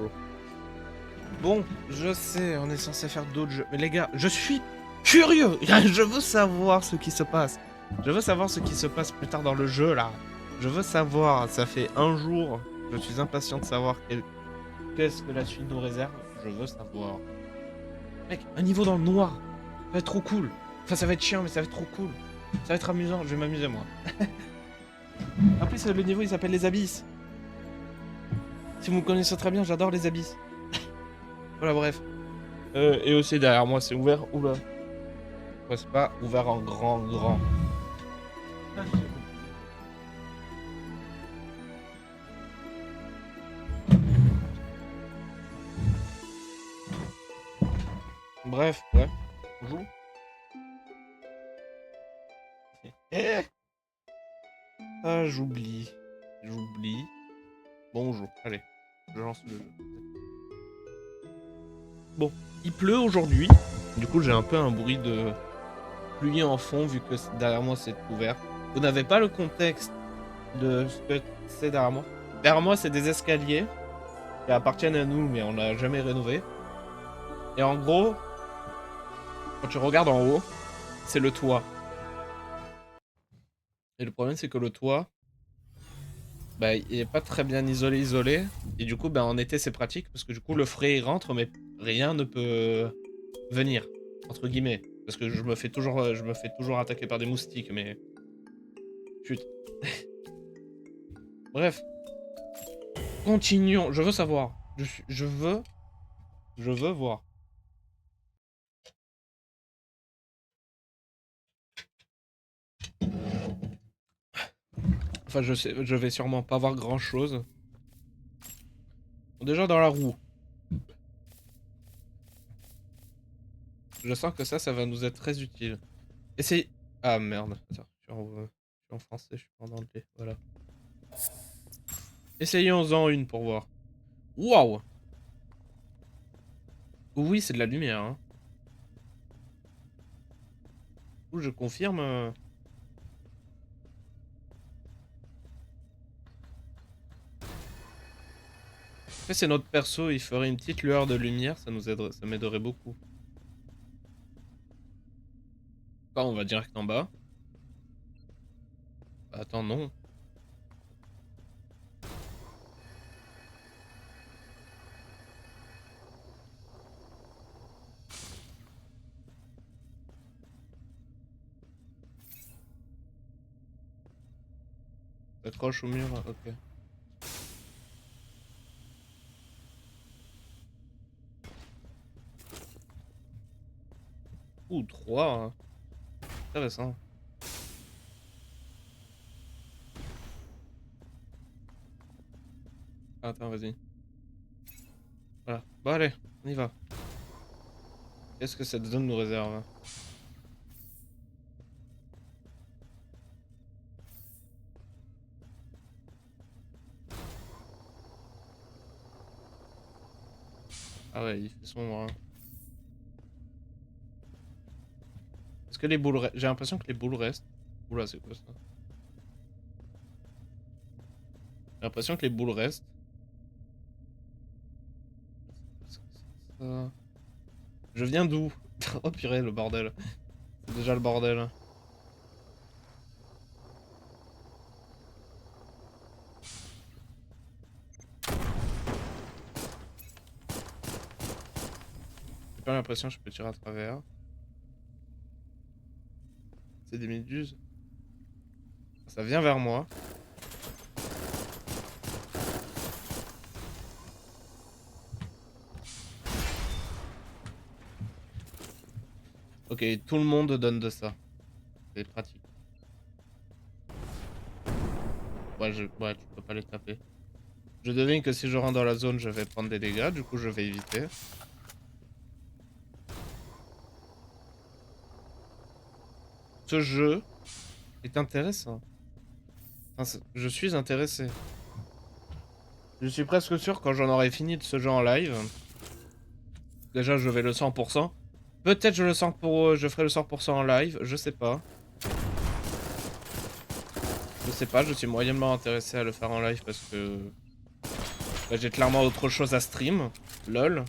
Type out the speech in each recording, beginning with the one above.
bonjour. Bon, je sais, on est censé faire d'autres jeux. Mais les gars, je suis curieux. Je veux savoir ce qui se passe. Je veux savoir ce qui se passe plus tard dans le jeu, là. Je veux savoir, ça fait un jour. Je suis impatient de savoir qu'est-ce que la suite nous réserve. Je veux savoir. Mec, un niveau dans le noir. Ça va être trop cool. Enfin, ça va être chiant, mais ça va être trop cool. Ça va être amusant. Je vais m'amuser, moi. En plus, le niveau, il s'appelle les abysses. Si vous me connaissez très bien, j'adore les abysses. Voilà, bref. Et aussi derrière moi, c'est ouvert. Oula. Ouais, c'est pas ouvert en grand. Bref, ouais. Bonjour. Ah, j'oublie. Bonjour. Allez, je lance le jeu. Bon, il pleut aujourd'hui. Du coup, j'ai un peu un bruit de pluie en fond vu que derrière moi c'est ouvert. Vous n'avez pas le contexte de ce que c'est derrière moi. Derrière moi, c'est des escaliers qui appartiennent à nous, mais on n'a jamais rénové. Et en gros, quand tu regardes en haut, c'est le toit. Et le problème, c'est que le toit, bah, il est pas très bien isolé. Et du coup, bah, en été, c'est pratique parce que du coup, le frais il rentre, mais rien ne peut venir, entre guillemets. Parce que je me fais toujours attaquer par des moustiques, mais chut. Bref, continuons. Je veux savoir. Je veux voir. Enfin, je vais sûrement pas voir grand chose. Déjà dans la roue. Je sens que ça va nous être très utile. Essaye. Ah merde. Attends, je suis en français, je suis pas en anglais. Voilà. Essayons-en une pour voir. Waouh! Oui, c'est de la lumière, hein. Ouh, je confirme. Après, c'est notre perso, il ferait une petite lueur de lumière, ça nous aiderait, ça m'aiderait beaucoup. Enfin, on va direct en bas. Attends, non. Accroche au mur, ok. Ouh, 3, hein. Intéressant. Attends, vas-y. Voilà. Bon, allez, on y va. Qu'est-ce que cette zone nous réserve? Ah ouais, il fait sombre, hein. Est-ce que les boules restent? J'ai l'impression que les boules restent. Oula, c'est quoi ça? J'ai l'impression que les boules restent. Ça... Je viens d'où? Oh purée, le bordel. C'est déjà le bordel. J'ai pas l'impression que je peux tirer à travers. C'est des méduses. Ça vient vers moi. Ok, tout le monde donne de ça. C'est pratique. Ouais, tu peux pas les taper. Je devine que si je rentre dans la zone, je vais prendre des dégâts. Du coup, je vais éviter. Ce jeu est intéressant. Enfin, je suis intéressé. Je suis presque sûr quand j'en aurai fini de ce jeu en live. Déjà, je vais le 100%. Peut-être je ferai le 100% en live, je sais pas. Je sais pas, je suis moyennement intéressé à le faire en live parce que... Bah, j'ai clairement autre chose à stream. LOL.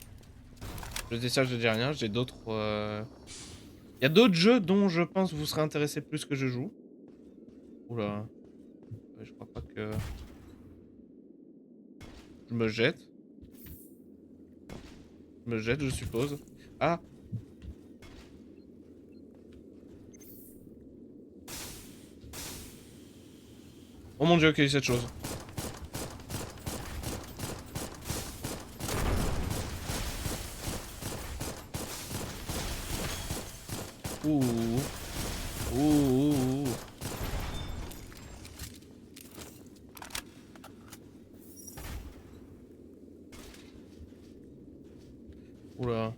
Je dis ça, je dis rien. J'ai d'autres... Il y a d'autres jeux dont je pense vous serez intéressé plus que je joue. Oula. Ouais, je crois pas que... Je me jette. Je me jette, je suppose. Ah! Oh mon dieu, quelle est cette chose? Ouh. Ouh, ouh, ouh. Oula.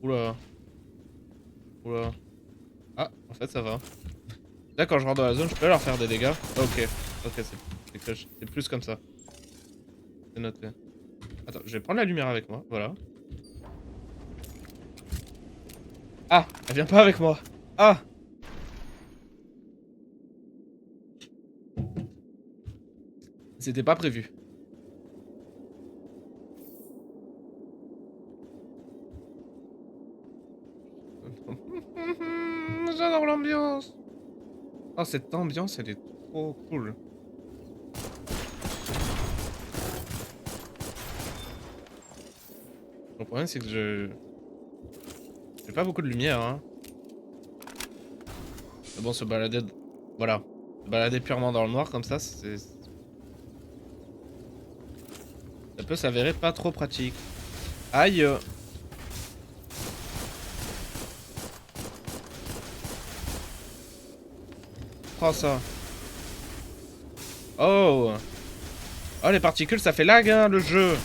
Oula. Oula. Ah, en fait, ça va. Là, quand je rentre dans la zone, je peux leur faire des dégâts. Ok. Ok, c'est plus comme ça. C'est noté. Attends, je vais prendre la lumière avec moi. Voilà. Ah, elle vient pas avec moi. Ah! C'était pas prévu. J'adore l'ambiance. Oh, cette ambiance, elle est trop cool. Le problème, c'est que j'ai pas beaucoup de lumière, hein. Mais bon, se balader... Voilà. Se balader purement dans le noir, comme ça, c'est... Ça peut s'avérer pas trop pratique. Aïe! Prends ça. Oh! Oh, les particules, ça fait lag, hein, le jeu!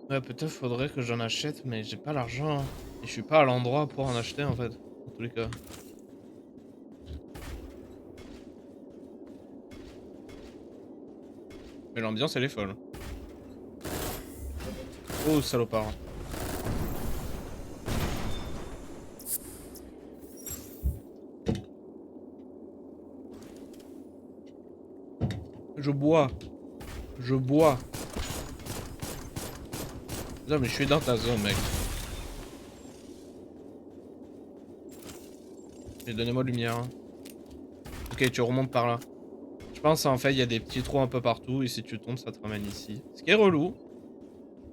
Ouais, peut-être faudrait que j'en achète, mais j'ai pas l'argent, hein. Et je suis pas à l'endroit pour en acheter, en fait. Dans tous les cas. Mais l'ambiance, elle est folle. Oh, salopard. Je bois. Je bois. Non, mais je suis dans ta zone, mec. Mais donnez-moi lumière, hein. Ok, tu remontes par là. Je pense, en fait, il y a des petits trous un peu partout, et si tu tombes, ça te ramène ici. Ce qui est relou.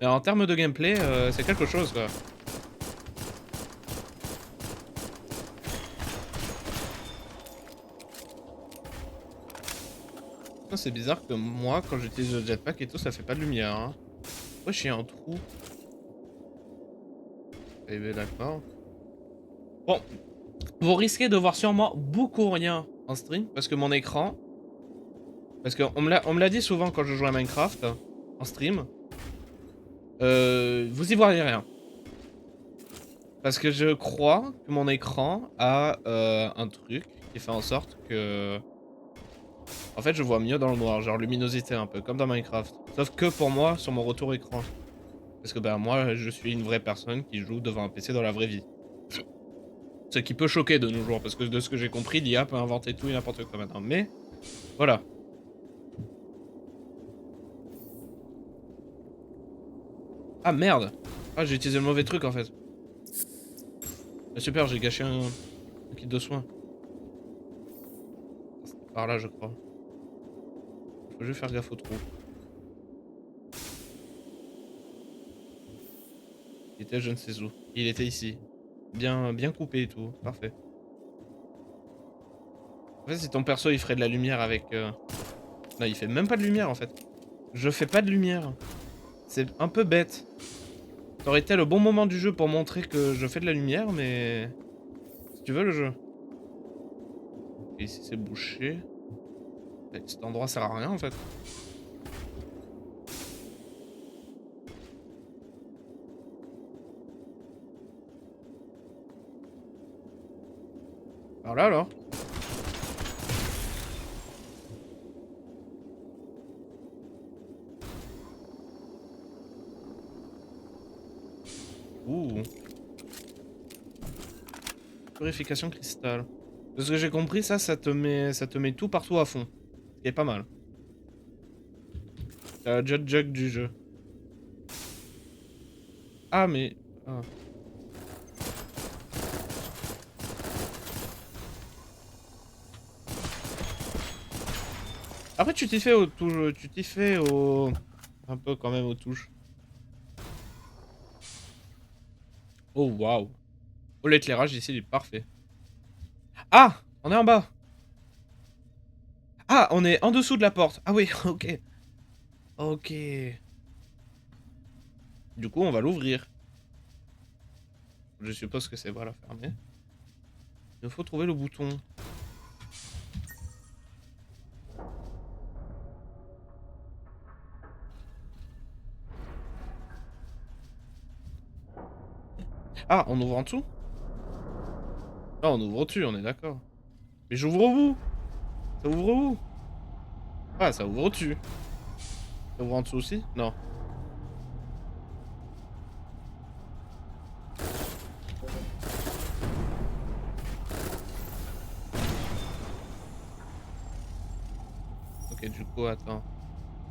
Mais en termes de gameplay, c'est quelque chose, quoi. C'est bizarre que moi, quand j'utilise le jetpack et tout, ça fait pas de lumière, hein. Pourquoi je suis un trou? Eh ben, d'accord. Bon, vous risquez de voir sûrement beaucoup rien en stream, parce que mon écran... Parce qu'on me l'a dit souvent quand je joue à Minecraft, en stream. Vous y voyez rien. Parce que je crois que mon écran a un truc qui fait en sorte que... En fait, je vois mieux dans le noir, genre luminosité un peu, comme dans Minecraft. Sauf que pour moi, sur mon retour écran. Parce que bah moi, je suis une vraie personne qui joue devant un PC dans la vraie vie. Ce qui peut choquer de nos jours, parce que de ce que j'ai compris, l'IA peut inventer tout et n'importe quoi maintenant. Mais, voilà. Ah merde! Ah, j'ai utilisé le mauvais truc en fait. Ah, super, j'ai gâché un kit de soins. C'était par là, je crois. Faut juste faire gaffe au trou. Il était je ne sais où. Il était ici. Bien coupé et tout. Parfait. En fait, si ton perso il ferait de la lumière avec... Non, il fait même pas de lumière en fait. Je fais pas de lumière. C'est un peu bête. Ça aurait été le bon moment du jeu pour montrer que je fais de la lumière, mais... Si tu veux le jeu. Et ici c'est bouché. Et cet endroit sert à rien en fait. Alors là alors. Ouh. Purification cristal. De ce que j'ai compris, ça te met tout partout à fond. Ce qui est pas mal. C'est la Jet Jug du jeu. Ah mais... ah. Après tu t'y fais aux touches... Tu t'y fais au... Un peu quand même aux touches. Oh waouh. Oh l'éclairage ici il est parfait. Ah! On est en bas. Ah! On est en dessous de la porte. Ah oui, ok. Ok. Du coup on va l'ouvrir. Je suppose que c'est voilà fermé. Il faut trouver le bouton. Ah, on ouvre en dessous? Ah, on ouvre au-dessus, on est d'accord. Mais j'ouvre où? Ça ouvre où? Ah, ça ouvre au-dessus. Ça ouvre en dessous aussi? Non. Ok, du coup, attends.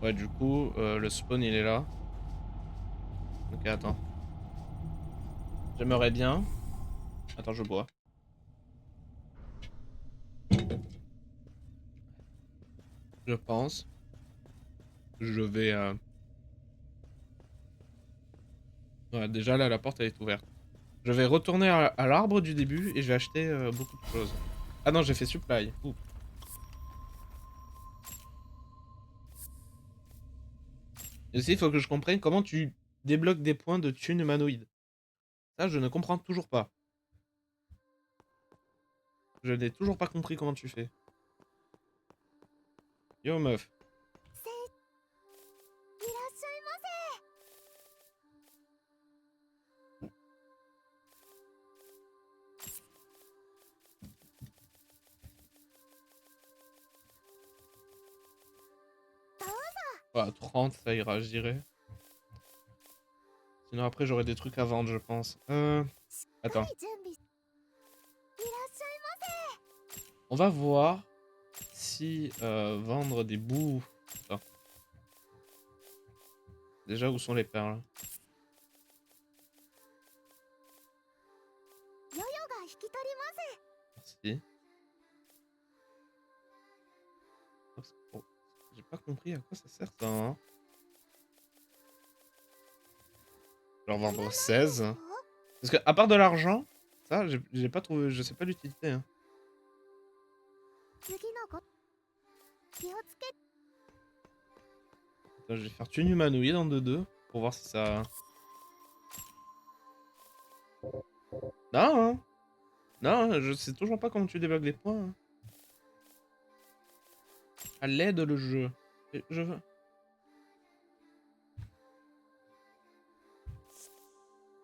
Ouais, du coup, le spawn, il est là. Ok, attends. J'aimerais bien... Attends, je bois. Je pense. Je vais... Ouais, déjà, là, la porte, elle est ouverte. Je vais retourner à l'arbre du début et je vais acheter beaucoup de choses. Ah non, j'ai fait supply. Ouh. Et aussi, il faut que je comprenne comment tu débloques des points de thune humanoïde. Ça, je ne comprends toujours pas. Je n'ai toujours pas compris comment tu fais. Yo, meuf. Ouais, 30, ça ira, je dirais. Sinon, après, j'aurai des trucs à vendre, je pense. Attends. On va voir si vendre des bouts... Attends. Déjà, où sont les perles? Merci. Oh, j'ai pas compris à quoi ça sert, ça, hein. Genre vendre 16. Parce que, à part de l'argent, ça, j'ai pas trouvé... Je sais pas l'utilité, hein. Attends, je vais faire thune humanoïde en 2-2 pour voir si ça... Non, hein. Non, je sais toujours pas comment tu débloques les points, hein. À l'aide le jeu. Je veux...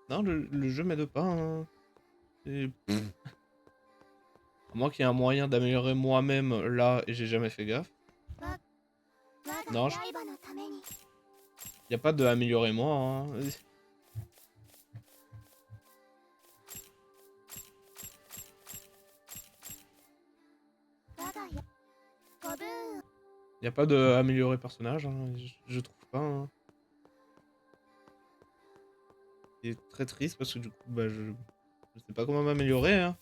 Non, le jeu m'aide pas, hein. Et... À moins qu'il y ait un moyen d'améliorer moi-même là et j'ai jamais fait gaffe. Non, y a pas de améliorer moi, hein. Y a pas de améliorer personnage, hein. Je trouve pas, hein. C'est très triste parce que du coup, bah je sais pas comment m'améliorer, hein.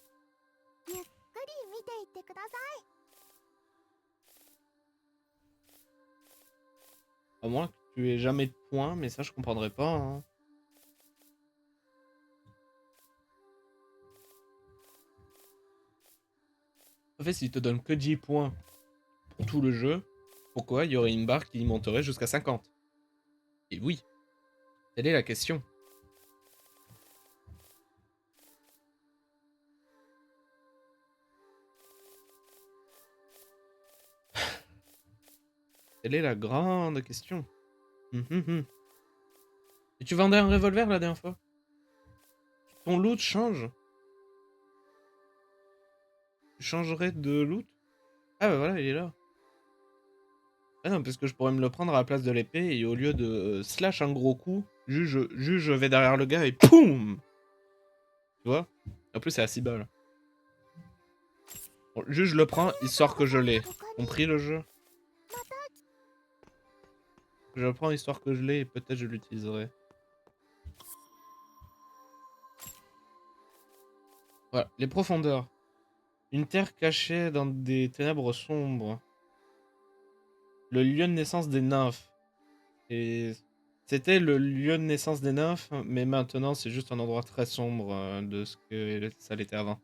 À moins que tu aies jamais de points, mais ça je comprendrais pas, hein. En fait, s'il te donne que 10 points pour tout le jeu, pourquoi il y aurait une barre qui monterait jusqu'à 50? Et oui, telle est la question. Telle est la grande question. Et tu vendais un revolver la dernière fois? Ton loot change? Tu changerais de loot? Ah bah voilà, il est là. Ah non, parce que je pourrais me le prendre à la place de l'épée et au lieu de slash un gros coup, juste je vais derrière le gars et POUM! Tu vois? En plus, c'est à 6 balles. Bon, juste je le prends, histoire que je l'ai. Compris le jeu? Je le prends histoire que je l'ai et peut-être je l'utiliserai. Voilà, les profondeurs. Une terre cachée dans des ténèbres sombres. Le lieu de naissance des nymphes. Et c'était le lieu de naissance des nymphes, mais maintenant c'est juste un endroit très sombre de ce que ça l'était avant.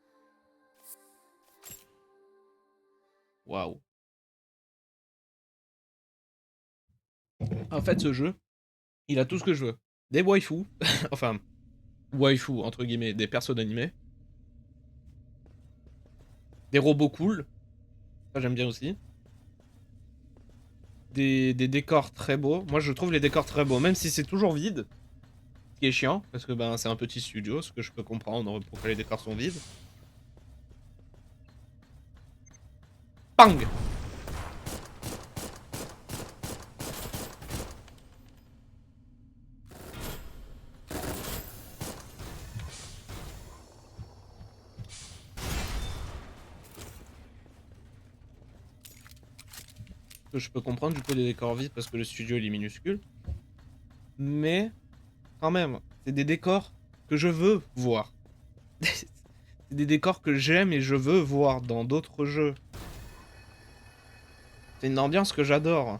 Waouh. En fait, ce jeu, il a tout ce que je veux. Des waifus, enfin, waifus entre guillemets, des persos d'animé. Des robots cool, ça j'aime bien aussi. Des décors très beaux. Moi je trouve les décors très beaux, même si c'est toujours vide. Ce qui est chiant, parce que ben, c'est un petit studio, ce que je peux comprendre pourquoi les décors sont vides. Pang! Que je peux comprendre du coup des décors vides parce que le studio il est minuscule. Mais quand même, c'est des décors que je veux voir. C'est des décors que j'aime et je veux voir dans d'autres jeux. C'est une ambiance que j'adore.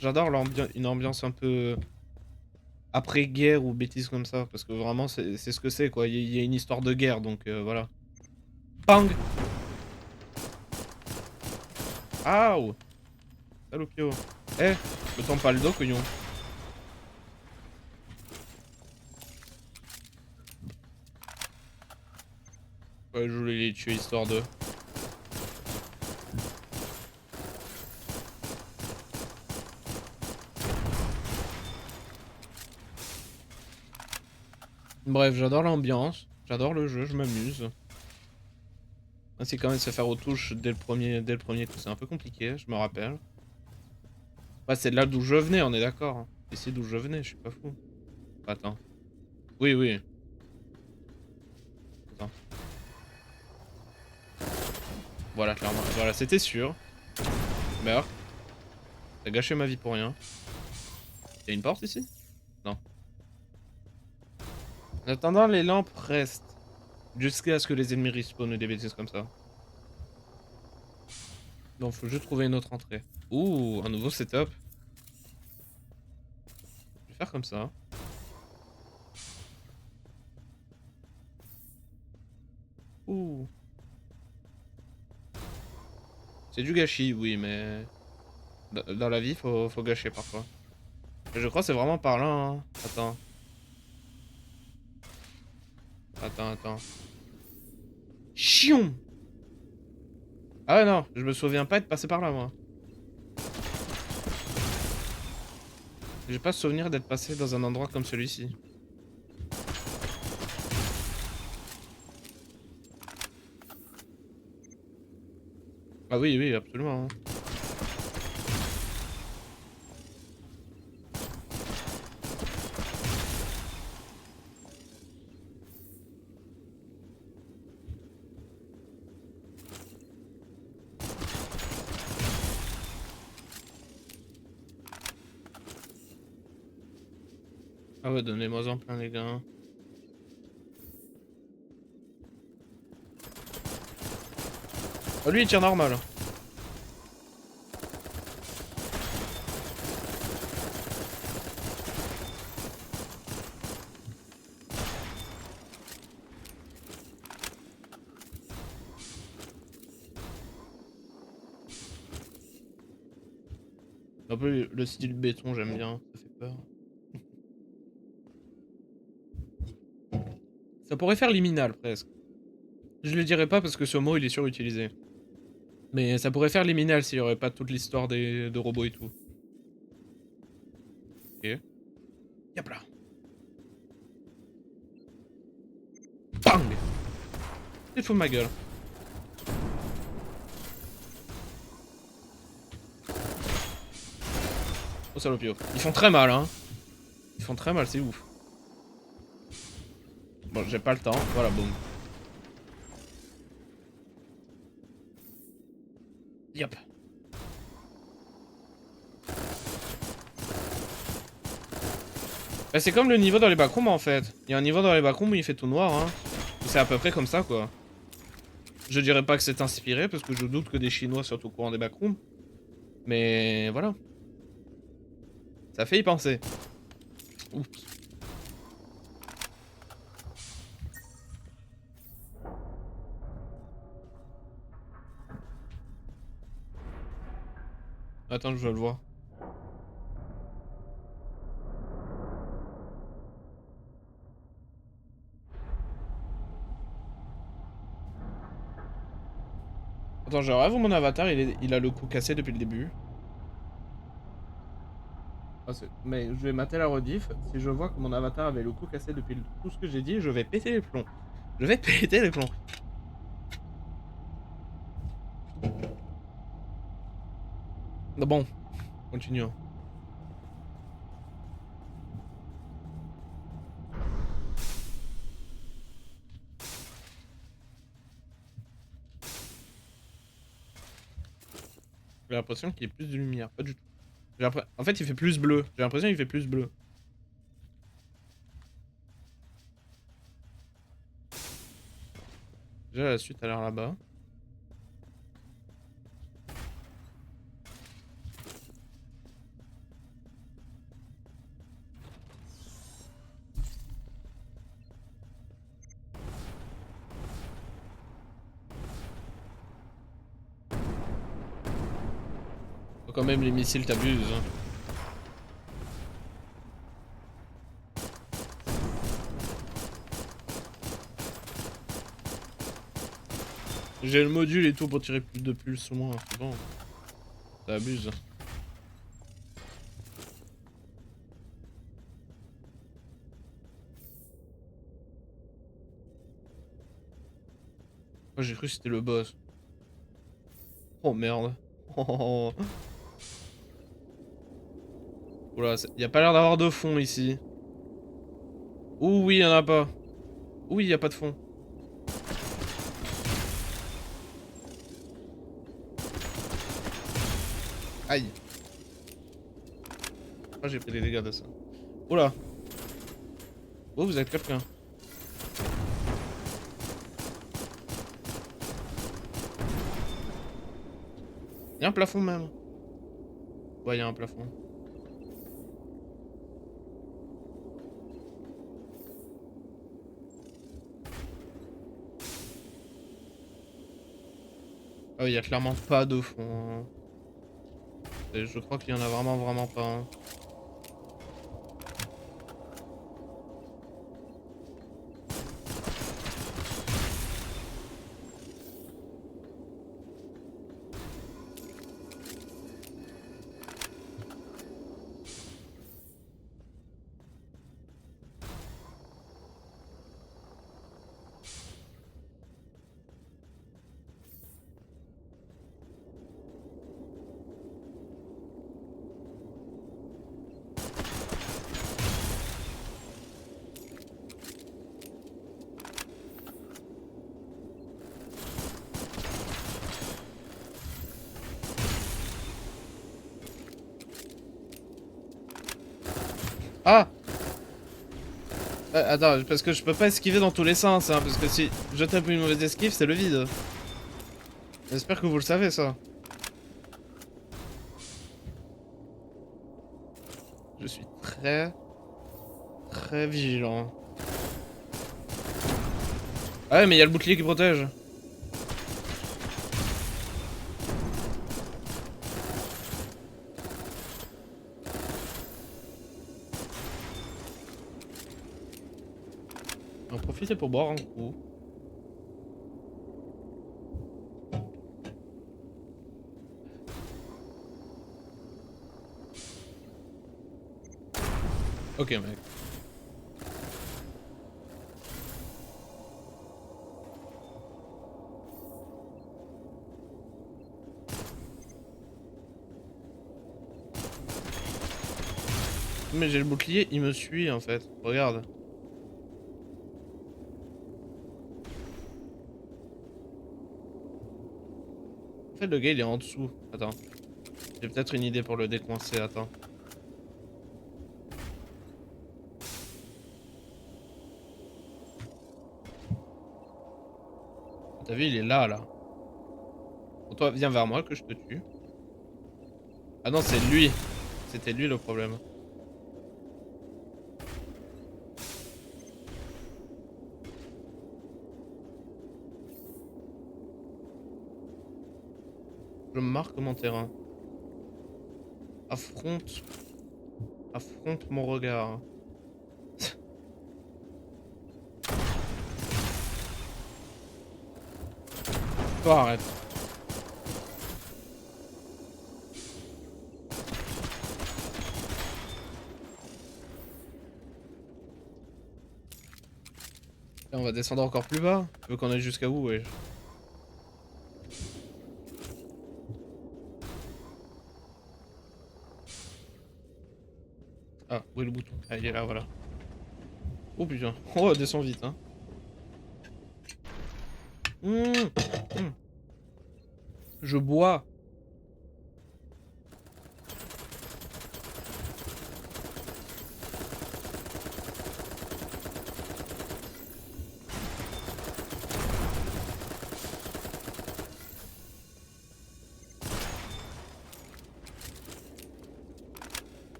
J'adore une ambiance un peu après-guerre ou bêtises comme ça. Parce que vraiment, c'est ce que c'est quoi. Il y a une histoire de guerre donc voilà. Pang! Aouh! Salopio. Eh, me tends pas le dos, couillon. Ouais, je voulais les tuer histoire de. Bref, j'adore l'ambiance. J'adore le jeu, je m'amuse. Ainsi quand même se faire aux touches dès le premier coup, c'est un peu compliqué, je me rappelle. Ouais, c'est de là d'où je venais, on est d'accord. Hein. C'est d'où je venais, je suis pas fou. Attends. Oui, oui. Attends. Voilà, clairement. Voilà, c'était sûr. Meurs. T'as gâché ma vie pour rien. Y'a une porte ici? Non. En attendant, les lampes restent. Jusqu'à ce que les ennemis respawnent ou des bêtises comme ça. Donc faut juste trouver une autre entrée. Ouh, un nouveau setup. Je vais faire comme ça. Ouh. C'est du gâchis, oui, mais... Dans la vie, faut gâcher parfois. Je crois que c'est vraiment par là, hein. Attends. Attends. Chion! Ah ouais, non, je me souviens pas être passé par là, moi. J'ai pas souvenir d'être passé dans un endroit comme celui-ci. Ah oui, oui, absolument. Hein. Ah ouais, donnez-moi en plein, les gars. Oh, lui, il tire normal. Un peu le style béton, j'aime bien. Ça fait peur. Ça pourrait faire liminal, presque. Je le dirais pas parce que ce mot, il est surutilisé. Mais ça pourrait faire liminal s'il y aurait pas toute l'histoire de robots et tout. Ok. Yep là. Bang! Il faut de ma gueule. Oh salopio. Ils font très mal, hein. Ils font très mal, c'est ouf. Bon, j'ai pas le temps. Voilà, boum. Yep. Bah, c'est comme le niveau dans les backrooms en fait. Il y a un niveau dans les backrooms où il fait tout noir, hein. C'est à peu près comme ça, quoi. Je dirais pas que c'est inspiré, parce que je doute que des Chinois soient au courant des backrooms. Mais voilà. Ça fait y penser. Oups. Attends, je dois le voir. Attends, je rêve où mon avatar, il a le cou cassé depuis le début. Ah, mais je vais mater la rediff. Si je vois que mon avatar avait le cou cassé depuis tout ce que j'ai dit, je vais péter les plombs. Je vais péter les plombs. Bon, continuons. J'ai l'impression qu'il y a plus de lumière. Pas du tout. En fait, il fait plus bleu. J'ai l'impression qu'il fait plus bleu. Déjà, la suite a l'air là-bas. Faut quand même, les missiles t'abusent. J'ai le module et tout pour tirer plus de pulses au moins. C'est bon. Ça abuse. Moi j'ai cru que c'était le boss. Oh merde. Oh. Oula, y a pas l'air d'avoir de fond ici. Ouh oui, y'en a pas. Oui, y a pas de fond. Aïe. Ah, j'ai pris des dégâts de ça. Oula. Oh, vous êtes quelqu'un. Y'a un plafond même. Ouais, y'a un plafond. Ah oui, y a clairement pas de fond. Hein. Et je crois qu'il y en a vraiment pas. Hein. Ah! Attends, parce que je peux pas esquiver dans tous les sens, hein, parce que si je tape une mauvaise esquive, c'est le vide. J'espère que vous le savez, ça. Je suis très vigilant. Ah ouais, mais il y a le bouclier qui protège. En profiter pour boire un coup. Ok mec. Mais j'ai le bouclier, il me suit en fait. Regarde. En fait, le gars il est en dessous. Attends. J'ai peut-être une idée pour le décoincer. Attends. T'as vu, il est là, là. Bon, toi, viens vers moi que je te tue. Ah non, c'est lui. C'était lui le problème. Je marque mon terrain. Affronte. Affronte mon regard. Toi, arrête. Là, on va descendre encore plus bas. Tu veux qu'on aille jusqu'à où, wesh? Ah, où est le bouton? Ah, il est là, voilà. Oh putain. Oh, descends vite, hein. Mmh. Je bois.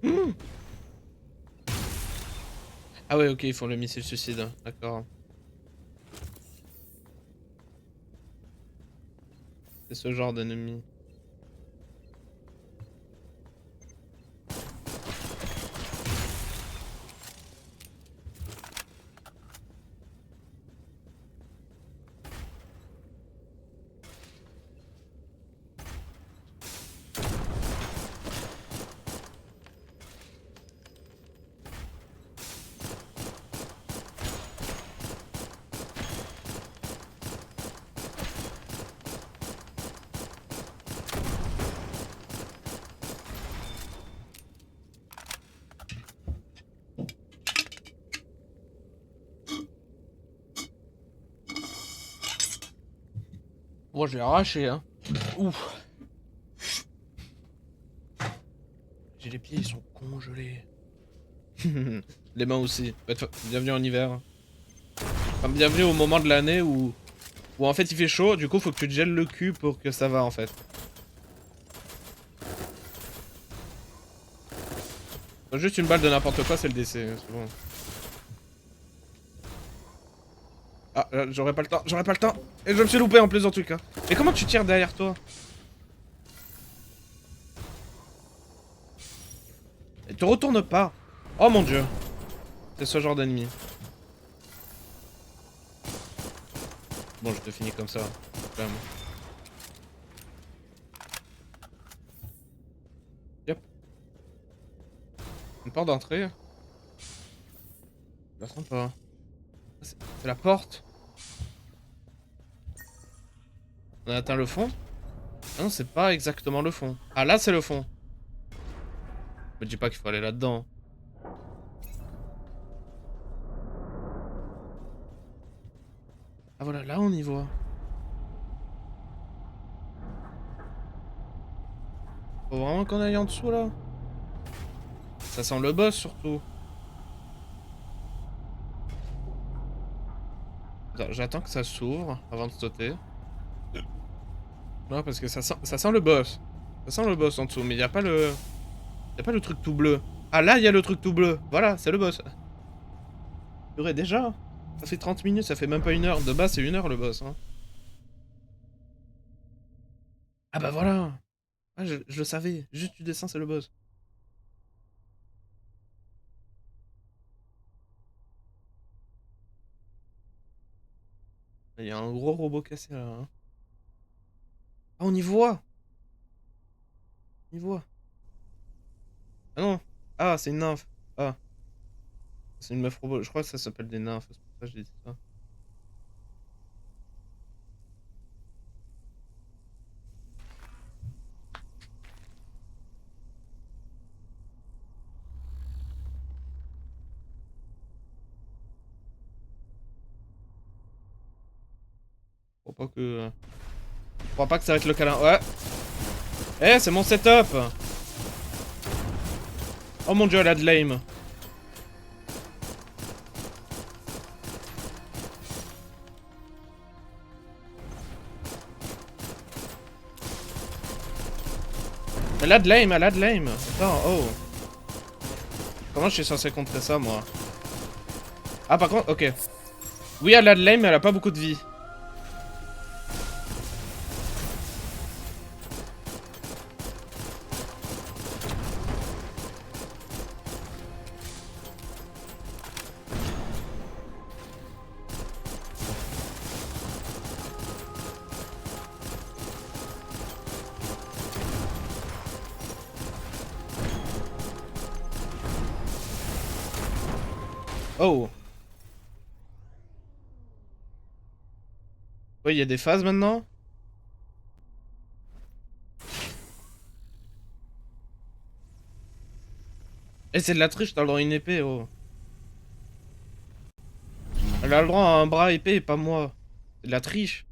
Mmh. Ah ouais, ok, ils font le missile suicide. D'accord. C'est ce genre d'ennemi. Bon, je l'ai arraché, hein. Ouf. J'ai les pieds, ils sont congelés. Les mains aussi. Bienvenue en hiver. Enfin, bienvenue au moment de l'année où en fait il fait chaud, du coup faut que tu te gèles le cul pour que ça va en fait. Juste une balle de n'importe quoi, c'est le décès, c'est bon. Ah, j'aurais pas le temps, j'aurais pas le temps. Et je me suis loupé en plus en tout cas. Mais comment tu tires derrière toi? Et te retourne pas. Oh mon dieu. C'est ce genre d'ennemi. Bon, je te finis comme ça. Quand même. Yep. Une porte d'entrée. Je la sens pas. C'est la porte. On a atteint le fond? Ah non, c'est pas exactement le fond. Ah là, c'est le fond. Me dis pas qu'il faut aller là-dedans. Ah voilà, là on y voit. Faut vraiment qu'on aille en dessous là? Ça sent le boss surtout. Attends, j'attends que ça s'ouvre avant de sauter. Non, parce que ça sent le boss. Ça sent le boss en dessous, mais il y a pas le... Y a pas le truc tout bleu. Ah là, il y a le truc tout bleu. Voilà, c'est le boss. Purée, déjà? Ça fait 30 minutes, ça fait même pas 1 heure. De base, c'est 1 heure le boss. Hein. Ah bah voilà. Ah, je le savais. Juste tu descends, c'est le boss. Il y a un gros robot cassé là. Hein. Ah, on y voit. On y voit. Ah non. Ah, c'est une nymphe. Ah, c'est une meuf robot. Je crois que ça s'appelle des nymphes. C'est pour ça que j'ai dit ça. Je crois pas que... Je crois pas que ça va être le câlin. Ouais. Eh, c'est mon setup. Oh mon dieu, elle a de l'aim. Elle a de l'aim, elle a de l'aim. Attends, oh. Comment je suis censé contrer ça, moi? Ah, par contre, ok. Oui, elle a de l'aim, mais elle a pas beaucoup de vie. Oh. Oui, il y a des phases maintenant. Et c'est de la triche, t'as le droit à une épée, oh. Elle a le droit à un bras épée et pas moi. C'est de la triche.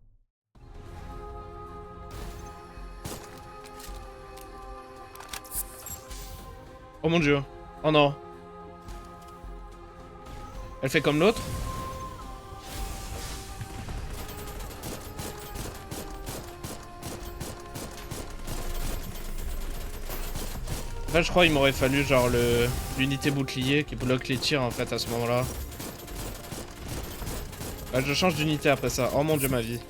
Oh mon dieu. Oh non. Elle fait comme l'autre. En fait, je crois qu'il m'aurait fallu genre l'unité bouclier qui bloque les tirs en fait à ce moment-là. Bah, je change d'unité après ça. Oh mon dieu, ma vie.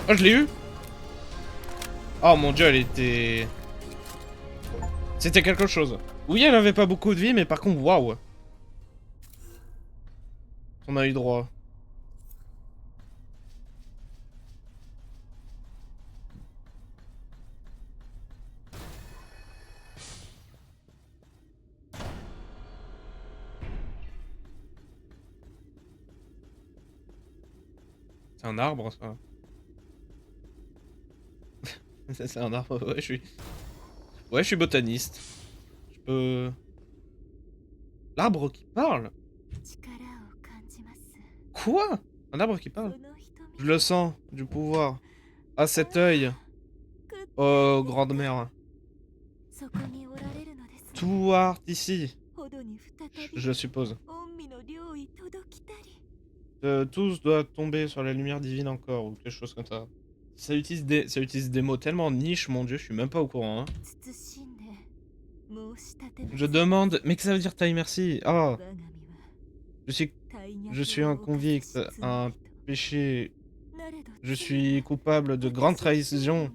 Oh, je l'ai eu. Oh mon dieu, elle était... C'était quelque chose. Oui, elle avait pas beaucoup de vie, mais par contre, waouh. On a eu droit. C'est un arbre, ça. C'est un arbre, ouais, je suis... Ouais, je suis botaniste. Je peux... L'arbre qui parle? Quoi? Un arbre qui parle? Je le sens, du pouvoir. À cet œil. Oh, grande mère. Tout art ici. Je suppose. Tous doivent tomber sur la lumière divine encore, ou quelque chose comme ça. Ça utilise des mots tellement niche, mon dieu, je suis même pas au courant. Hein. Je demande... Mais que ça veut dire taille merci? Ah, je suis... Je suis un convict, un péché. Je suis coupable de grande trahison.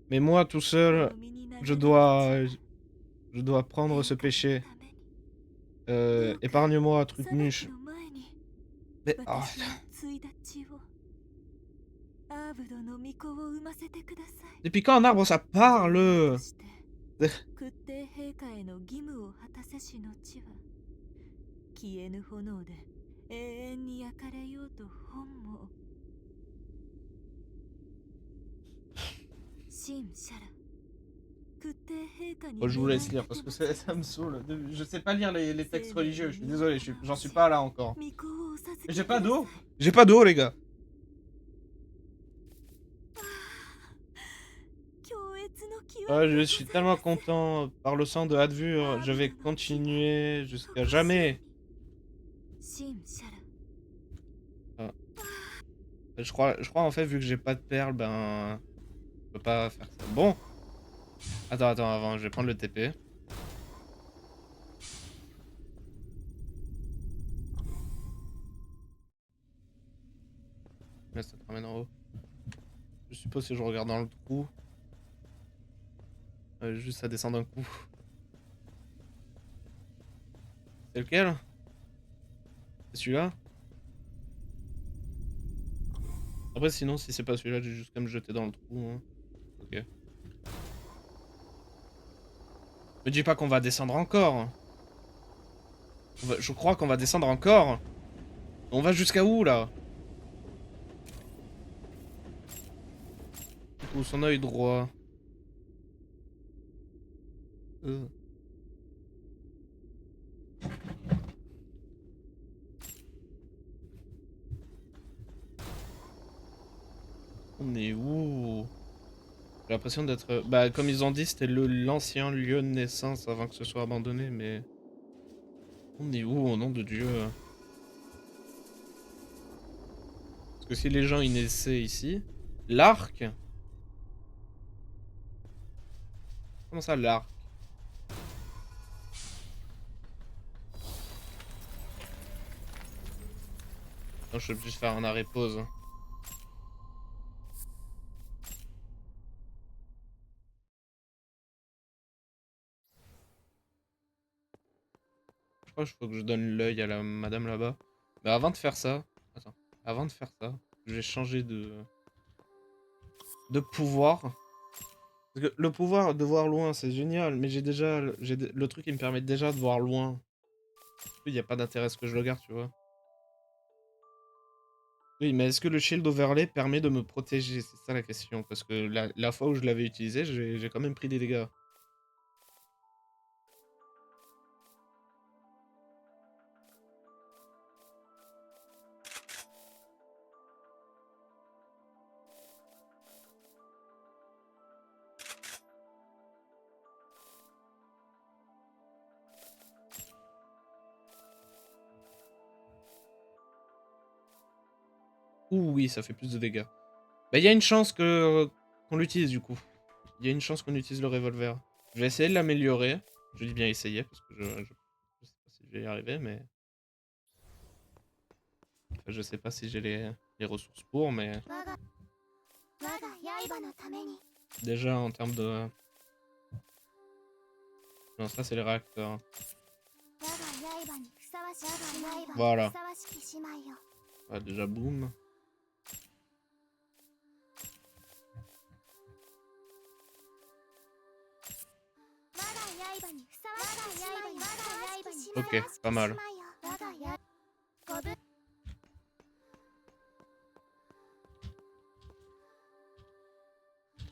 Mais moi, tout seul, je dois... Je dois prendre ce péché. Épargne-moi, truc nuche. Mais... ah. Depuis quand un arbre, ça parle? Bon, je vous laisse lire parce que ça me saoule. Je sais pas lire les textes religieux, je suis désolé, j'en suis pas là encore. Mais j'ai pas d'eau. J'ai pas d'eau, les gars. Ouais, je suis tellement content. Par le sang de Hadvur, je vais continuer jusqu'à jamais. Ah. Je crois en fait, vu que j'ai pas de perles, ben... Je peux pas faire ça. Bon. Attends, avant, je vais prendre le TP. Là, ça te ramène en haut. Je suppose que je regarde dans le trou. Juste ça descend d'un coup. C'est lequel? C'est celui-là? Après, sinon, si c'est pas celui-là, j'ai juste qu'à me jeter dans le trou. Hein. Ok. Me dis pas qu'on va descendre encore. Je crois qu'on va descendre encore. On va jusqu'à où, là? Ou son œil droit. Euh. On est où? J'ai l'impression d'être... Bah, comme ils ont dit, c'était l'ancien lieu de naissance avant que ce soit abandonné, mais... On est où, au nom de Dieu? Parce que si les gens, ils naissaient ici... L'arc? Comment ça, l'arc? Non, je peux juste faire un arrêt pause. Je crois qu'il faut que je donne l'œil à la madame là-bas. Mais avant de faire ça... Attends. Avant de faire ça, je vais changer de pouvoir. Parce que le pouvoir de voir loin, c'est génial. Mais j'ai déjà... Le truc qui me permet déjà de voir loin. Il n'y a pas d'intérêt à ce que je le garde, tu vois. Oui, mais est-ce que le shield overlay permet de me protéger? C'est ça la question. Parce que la fois où je l'avais utilisé, j'ai quand même pris des dégâts. Ouh oui, ça fait plus de dégâts. Bah, il y a une chance qu'on l'utilise du coup. Il y a une chance qu'on utilise le revolver. Je vais essayer de l'améliorer. Je dis bien essayer parce que je sais pas si je vais y arriver, mais... Enfin, je sais pas si j'ai les ressources pour, mais... Déjà en termes de... Non, ça c'est les réacteurs. Voilà. Ah, déjà boum. Ok, pas mal.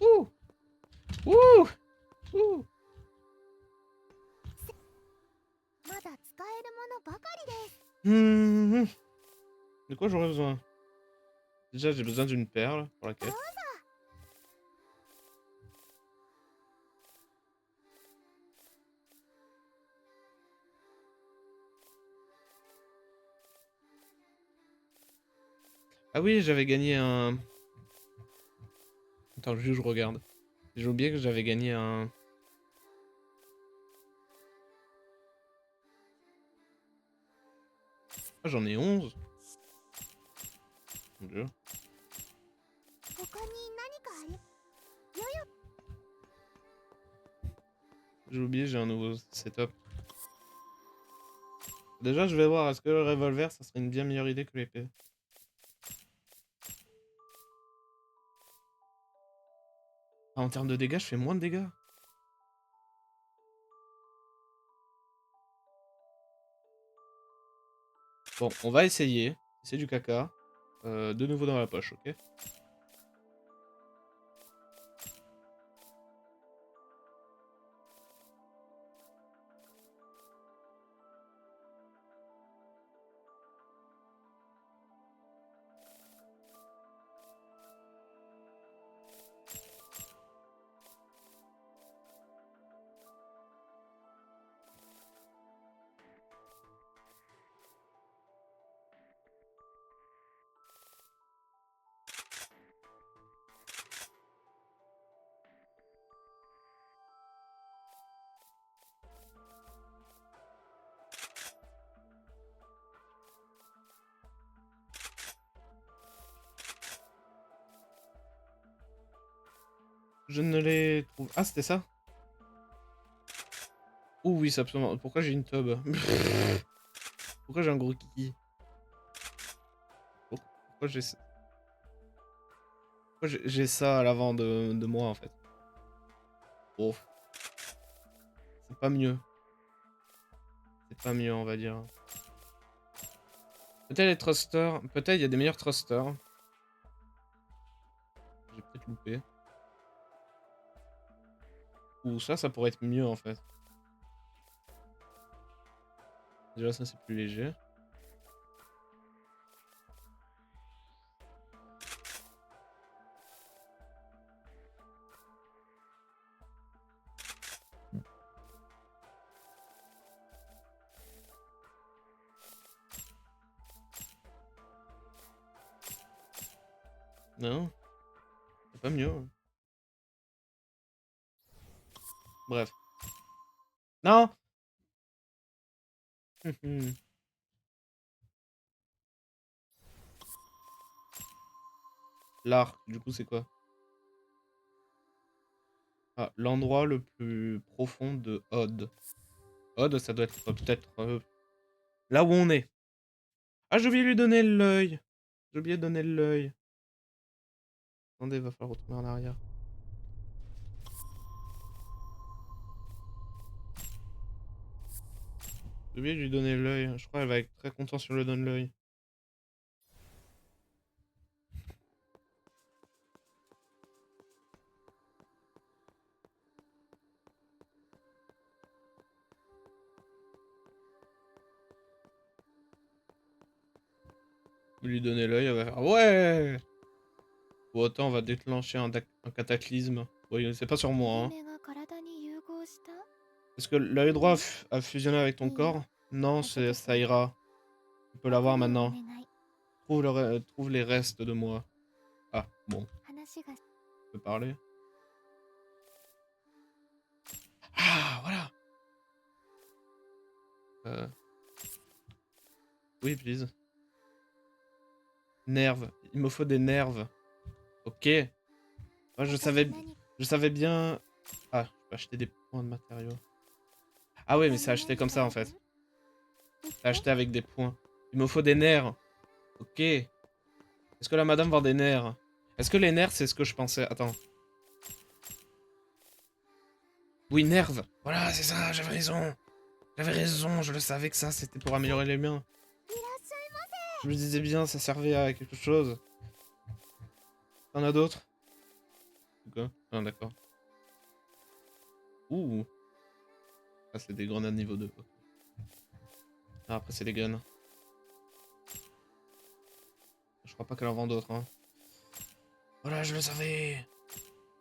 Ouh! Ouh! Ouh! De quoi j'aurais besoin? Déjà, j'ai besoin d'une perle pour la quête. Ah oui, j'avais gagné un... Attends, juste je regarde. J'ai oublié que j'avais gagné un... Ah, j'en ai 11. Mon Dieu. J'ai oublié, j'ai un nouveau setup. Déjà, je vais voir, est-ce que le revolver, ça serait une bien meilleure idée que l'épée? Ah, en termes de dégâts, je fais moins de dégâts. Bon, on va essayer. C'est du caca. De nouveau dans la poche, ok? Je ne les trouve... Ah, c'était ça? Oh oui, c'est absolument... Pourquoi j'ai une tub? Pourquoi j'ai un gros kiki? Pourquoi j'ai... Pourquoi j'ai ça à l'avant de moi, en fait? Oh, c'est pas mieux. C'est pas mieux, on va dire. Peut-être les thrusters... Peut-être il y a des meilleurs thrusters. J'ai peut-être loupé. Ou ça pourrait être mieux, en fait. Déjà, ça, c'est plus léger. Non, c'est pas mieux. Bref. Non. L'arc, du coup, c'est quoi? Ah, l'endroit le plus profond de Odd. Odd, ça doit être peut-être là où on est. Ah, j'ai oublié de lui donner l'œil. J'ai oublié de donner l'œil. Attendez, il va falloir retourner en arrière. J'ai oublié de lui donner l'œil. Je crois qu'elle va être très contente si je lui donne l'œil. Lui donner l'œil, elle va faire ouais. Ou autant on va déclencher un cataclysme. Oui, c'est pas sur moi, hein. Est-ce que l'œil droit a fusionné avec ton corps? Non, ça ira. Tu peux l'avoir maintenant. Trouve les restes de moi. Ah, bon. Je peux parler. Ah, voilà. Oui, please. Nerves. Il me faut des nerves. Ok. Moi, je savais bien... Ah, je peux acheter des points de matériaux. Ah ouais, mais c'est acheté comme ça, en fait. C'est acheté avec des points. Il me faut des nerfs. Ok. Est-ce que la madame vend des nerfs? Est-ce que les nerfs, c'est ce que je pensais? Attends. Oui, nerfs. Voilà, c'est ça, j'avais raison. J'avais raison, je le savais que ça, c'était pour améliorer les miens. Je me disais bien, ça servait à quelque chose. T'en as d'autres? Quoi? Ah, d'accord. Ouh. Ah, c'est des grenades niveau 2. Ah, après, c'est des guns. Je crois pas qu'elle en vend d'autres, hein. Voilà, je le savais.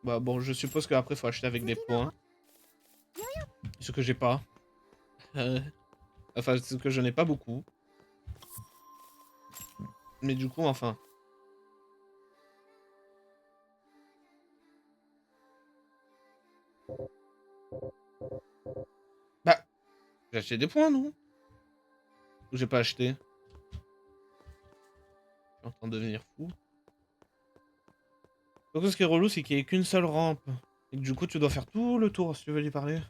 Bah bon, je suppose qu'après, faut acheter avec des points. Ce que j'ai pas. Enfin, ce que je n'ai pas beaucoup. Mais du coup, enfin... Bah, j'ai acheté des points, non? Ou j'ai pas acheté? Je suis en train de devenir fou. Donc ce qui est relou, c'est qu'il n'y ait qu'une seule rampe. Et que du coup, tu dois faire tout le tour si tu veux lui parler.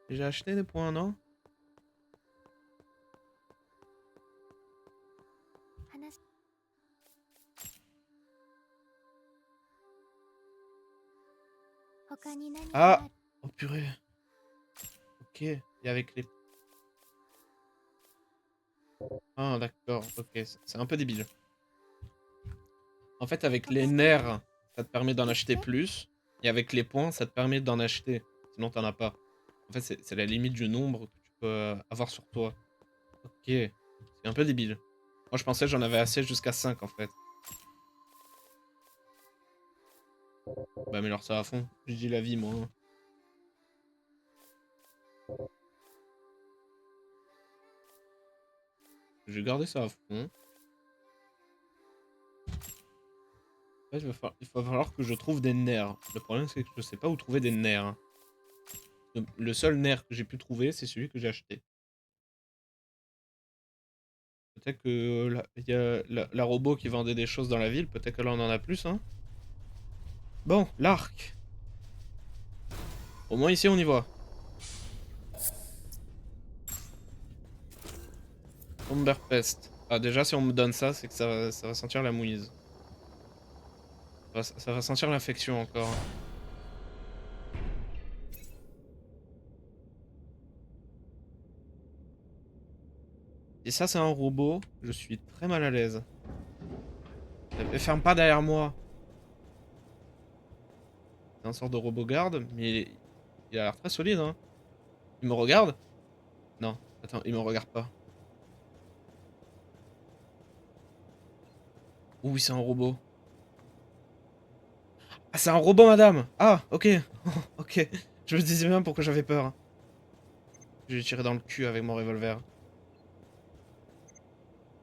J'ai acheté des points, non? Ah! Oh purée. Ok. Et avec les... Ah, d'accord. Ok, c'est un peu débile. En fait, avec les nerfs, ça te permet d'en acheter plus. Et avec les points, ça te permet d'en acheter. Sinon, t'en as pas. En fait, c'est la limite du nombre que tu peux avoir sur toi. Ok. C'est un peu débile. Moi, je pensais que j'en avais assez jusqu'à 5, en fait. Bah, mais alors ça à fond. Je dis la vie, moi, hein. Je vais garder ça à fond. Là, il va falloir que je trouve des nerfs. Le problème, c'est que je sais pas où trouver des nerfs, hein. Le seul nerf que j'ai pu trouver, c'est celui que j'ai acheté. Peut-être que il y a la robot qui vendait des choses dans la ville. Peut-être que là, on en a plus, hein. Bon, l'arc. Au moins ici, on y voit. Umberpest. Ah, déjà, si on me donne ça, c'est que ça va sentir la mouise. Ça va sentir l'infection encore. Et ça, c'est un robot. Je suis très mal à l'aise. Ferme pas derrière moi. C'est un sort de robot garde, mais il a l'air très solide, hein. Il me regarde? Non. Attends, il me regarde pas. Oui, c'est un robot. Ah, c'est un robot, madame! Ah, ok. Ok. Je me disais bien pourquoi j'avais peur. Je l'ai tiré dans le cul avec mon revolver.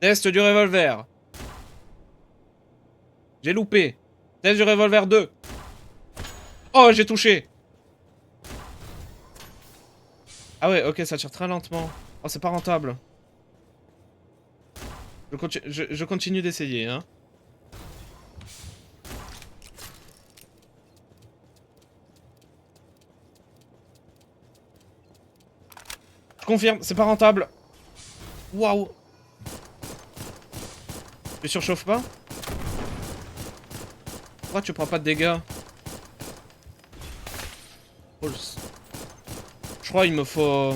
Test du revolver. J'ai loupé. Test du revolver 2. Oh, j'ai touché. Ah ouais, ok, ça tire très lentement. Oh, c'est pas rentable. Je continue d'essayer, hein. Je confirme, c'est pas rentable. Waouh. Tu surchauffes pas? Pourquoi tu prends pas de dégâts? Oh, je crois qu'il me faut...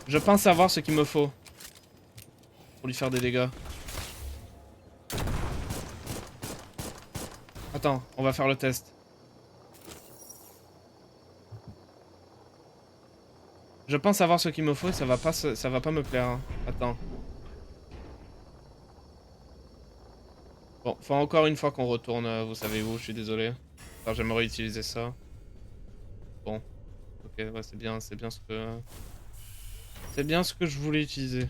Je pense savoir ce qu'il me faut. Pour lui faire des dégâts. Attends, on va faire le test. Je pense savoir ce qu'il me faut et ça va pas me plaire, hein. Attends. Bon, faut encore une fois qu'on retourne, vous savez où, je suis désolé. Alors j'aimerais utiliser ça. Bon. Ok, ouais, c'est bien ce que... C'est bien ce que je voulais utiliser.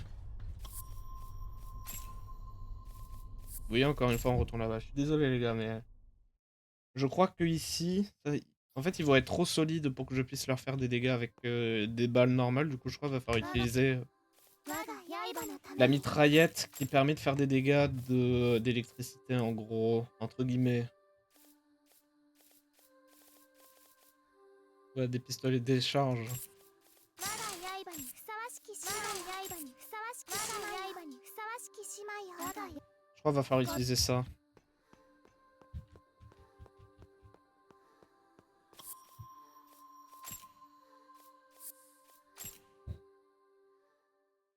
Vous voyez, encore une fois, on retourne là-bas. Je suis désolé, les gars, mais... Je crois que ici... En fait, ils vont être trop solides pour que je puisse leur faire des dégâts avec des balles normales. Du coup, je crois qu'il va falloir utiliser... la mitraillette qui permet de faire des dégâts d'électricité, en gros. Entre guillemets. Ouais, des pistolets de décharge. Je crois qu'il va falloir utiliser ça.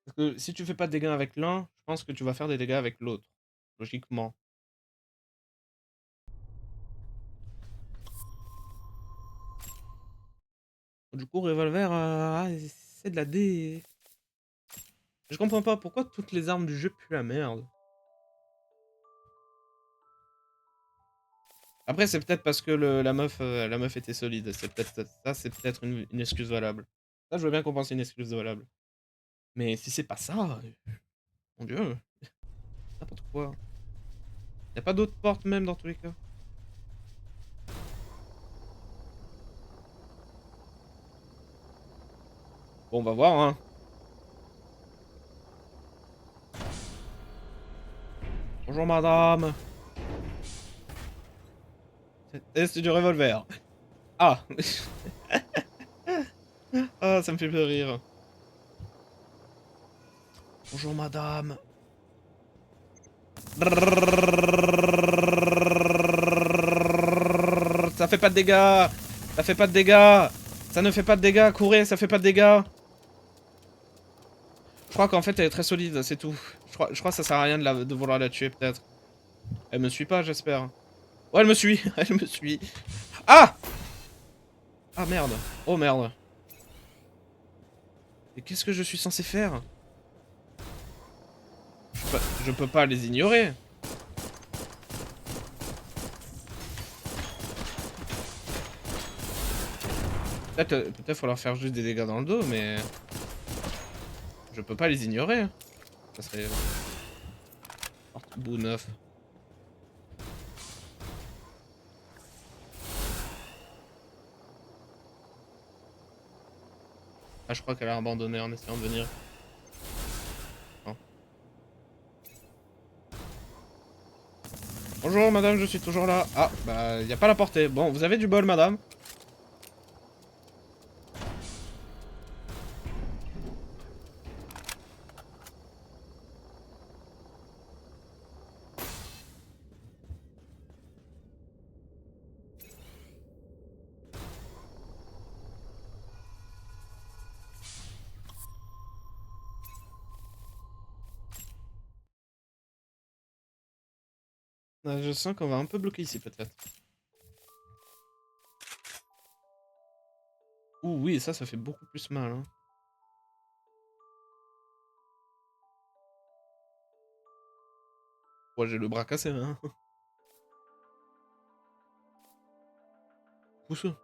Parce que si tu fais pas de dégâts avec l'un, je pense que tu vas faire des dégâts avec l'autre. Logiquement. Du coup, revolver, c'est de la D. Je comprends pas pourquoi toutes les armes du jeu puent la merde. Après, c'est peut-être parce que la meuf était solide. C'est peut-être ça, c'est peut-être une excuse valable. Ça, je veux bien comprendre, c'est une excuse valable. Mais si c'est pas ça, mon dieu, n'importe quoi. Y a pas d'autres portes même dans tous les cas. Bon, on va voir, hein. Bonjour, madame. C'est du revolver. Ah. Ah, ça me fait rire. Bonjour, madame. Ça fait pas de dégâts. Ça fait pas de dégâts. Ça ne fait pas de dégâts. Courez, ça fait pas de dégâts. Je crois qu'en fait, elle est très solide, c'est tout. Je crois que ça sert à rien de vouloir la tuer, peut-être. Elle me suit pas, j'espère. Ouais, elle me suit. Elle me suit. Ah! Ah, merde. Oh, merde. Et qu'est-ce que je suis censé faire? Je peux pas les ignorer. Peut-être faut leur faire juste des dégâts dans le dos, mais... Je peux pas les ignorer. Ça serait... Bout neuf. Ah, je crois qu'elle a abandonné en essayant de venir. Non. Bonjour madame, je suis toujours là. Ah, bah, y a pas la portée. Bon, vous avez du bol madame. Je sens qu'on va un peu bloquer ici peut-être. Ouh oui, ça fait beaucoup plus mal. Hein. Ouais, j'ai le bras cassé. Hein. Où ça?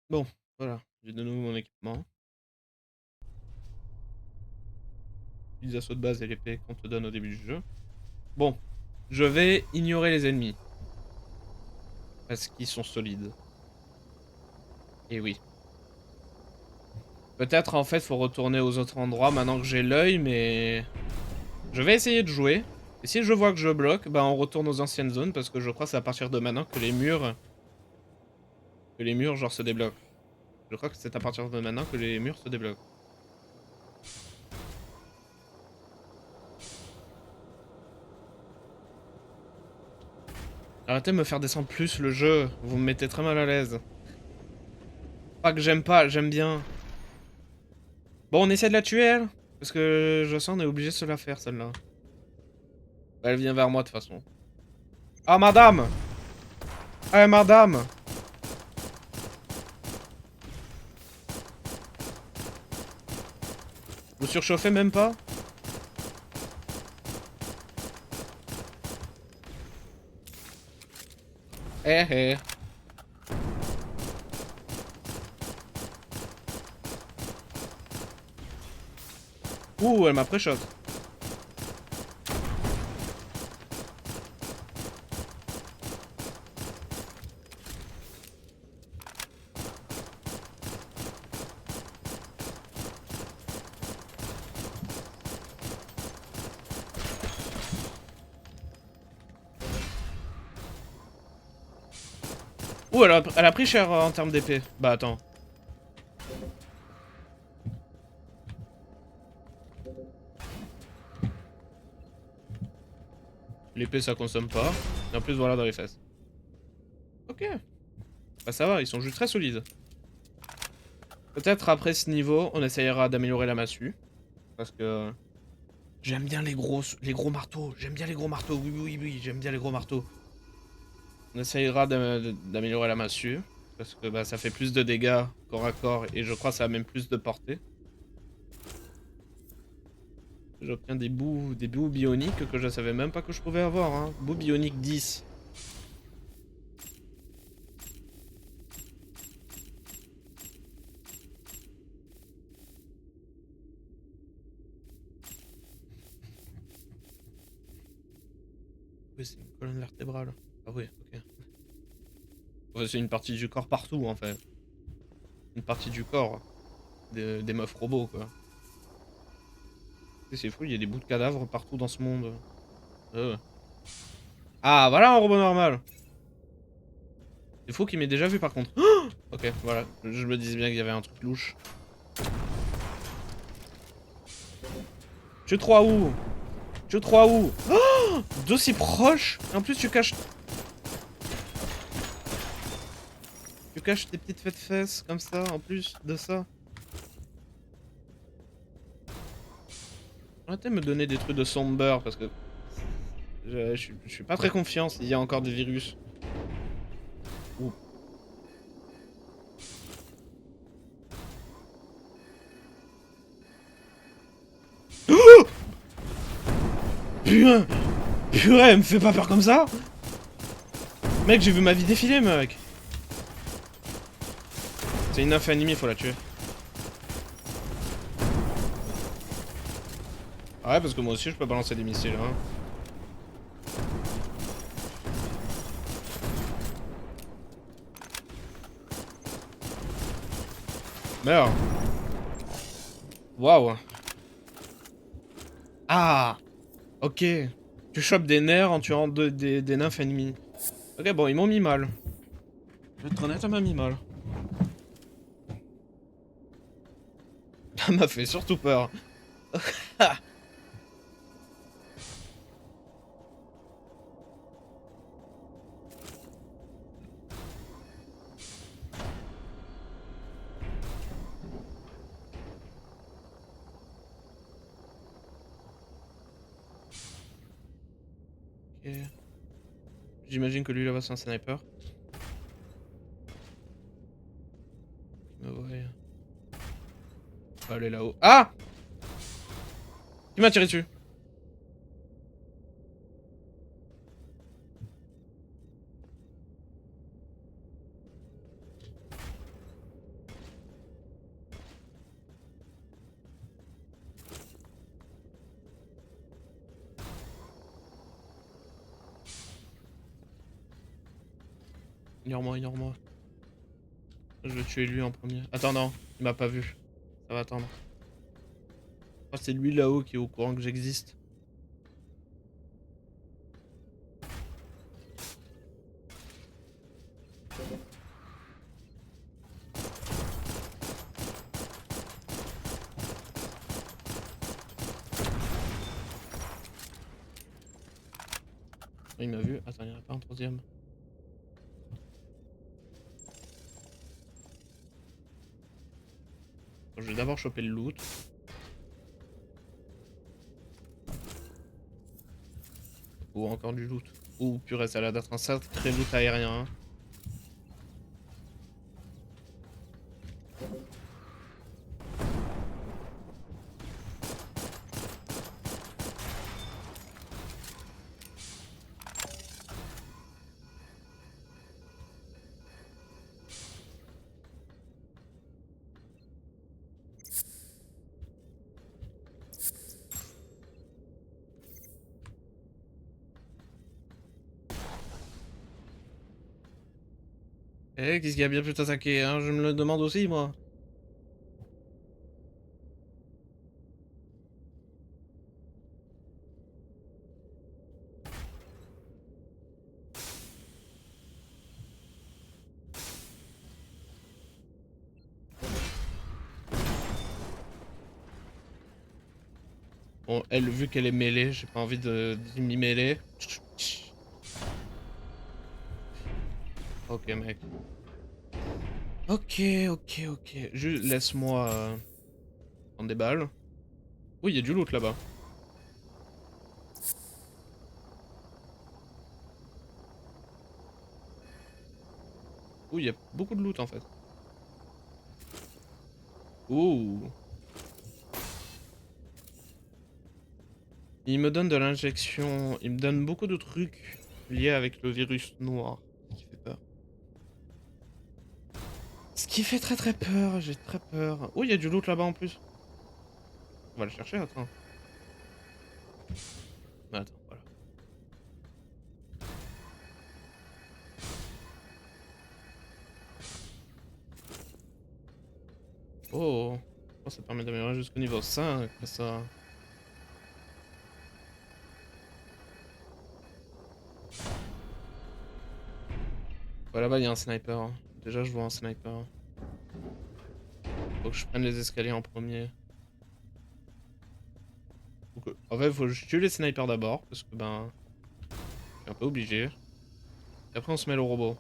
Bon, voilà. J'ai de nouveau mon équipement. Les assauts de base et l'épée qu'on te donne au début du jeu. Bon, je vais ignorer les ennemis. Parce qu'ils sont solides. Et oui. Peut-être en fait faut retourner aux autres endroits maintenant que j'ai l'œil, mais... Je vais essayer de jouer. Et si je vois que je bloque, bah on retourne aux anciennes zones parce que je crois que c'est à partir de maintenant que les murs... genre se débloquent. Je crois que c'est à partir de maintenant que les murs se débloquent. Arrêtez de me faire descendre plus le jeu, vous me mettez très mal à l'aise. Pas que j'aime pas, j'aime bien. Bon, on essaie de la tuer, elle. Parce que je sens on est obligé de se la faire, celle-là. Elle vient vers moi, de toute façon. Ah, madame! Ah, madame! Vous surchauffez même pas? Eh, eh. Ouh, elle m'a pré-shot. Ouh, elle a pris cher en termes d'épée. Bah, attends. L'épée, ça consomme pas. Et en plus, voilà, dans les fesses. Ok. Bah, ça va, ils sont juste très solides. Peut-être après ce niveau, on essayera d'améliorer la massue. Parce que... J'aime bien les gros marteaux. J'aime bien les gros marteaux. Oui, oui, oui, j'aime bien les gros marteaux. On essayera d'améliorer la massue. Parce que bah, ça fait plus de dégâts corps à corps. Et je crois que ça a même plus de portée. J'obtiens des bouts bioniques que je savais même pas que je pouvais avoir. Hein. Bouts bioniques 10. Oui, c'est une colonne vertébrale. Ah oui, ok. Ouais, c'est une partie du corps partout, en fait. Une partie du corps des meufs robots, quoi. C'est fou, il y a des bouts de cadavres partout dans ce monde. Ah, voilà un robot normal. C'est fou qu'il m'ait déjà vu, par contre. Oh, ok, voilà. Je me disais bien qu'il y avait un truc louche. Tu 3 où? Tu 3 où? Oh, d'aussi proche. En plus, tu caches... Tu caches tes petites fesses comme ça, en plus de ça. Arrêtez de me donner des trucs de somber, parce que... Je suis pas très confiant s'il y a encore des virus. Ouh. Oh, putain! Purée, elle me fait pas peur comme ça! Mec, j'ai vu ma vie défiler, mec! C'est une nymphe animée, faut la tuer. Ah ouais, parce que moi aussi, je peux balancer des missiles, hein. Meurs! Waouh. Ah. Ok. Tu chopes des nerfs en tuant des nymphes ennemies. Ok, bon, ils m'ont mis mal. Je vais être honnête, ça m'a mis mal. Ça m'a fait surtout peur. Ok. J'imagine que lui là-bas c'est un sniper. Il me voit. On va aller là-haut. Ah! Qui m'a tiré dessus? Ignore-moi, ignore-moi. Je vais tuer lui en premier. Attends, non, il m'a pas vu. Ça va attendre. Oh, c'est lui là-haut qui est au courant que j'existe. Oh, il m'a vu. Attends, il n'y en a pas un troisième. Bon, je vais d'abord choper le loot. Ou encore du loot. Ouh, purée, ça a l'air d'être un sacré loot aérien. Hein. Eh, qu'est-ce qui a bien pu t'attaquer, hein? Je me le demande aussi, moi. Bon, elle, vu qu'elle est mêlée, j'ai pas envie de m'y mêler. Ok, mec. Ok, ok, ok. Juste laisse-moi prendre des balles. Oui, il y a du loot là-bas. Oui, il y a beaucoup de loot en fait. Ouh. Il me donne de l'injection. Il me donne beaucoup de trucs liés avec le virus noir. Ce qui fait peur. Ce qui fait très très peur. J'ai très peur. Oh, il y a du loot là-bas en plus. On va le chercher, attends. Attends, voilà. Oh. Oh, ça permet d'améliorer jusqu'au niveau 5, ça. Ouais, là-bas, il y a un sniper. Hein. Déjà, je vois un sniper. Faut que je prenne les escaliers en premier. En fait, faut que je tue les snipers d'abord, parce que ben, je suis un peu obligé. Et après, on se met le robot.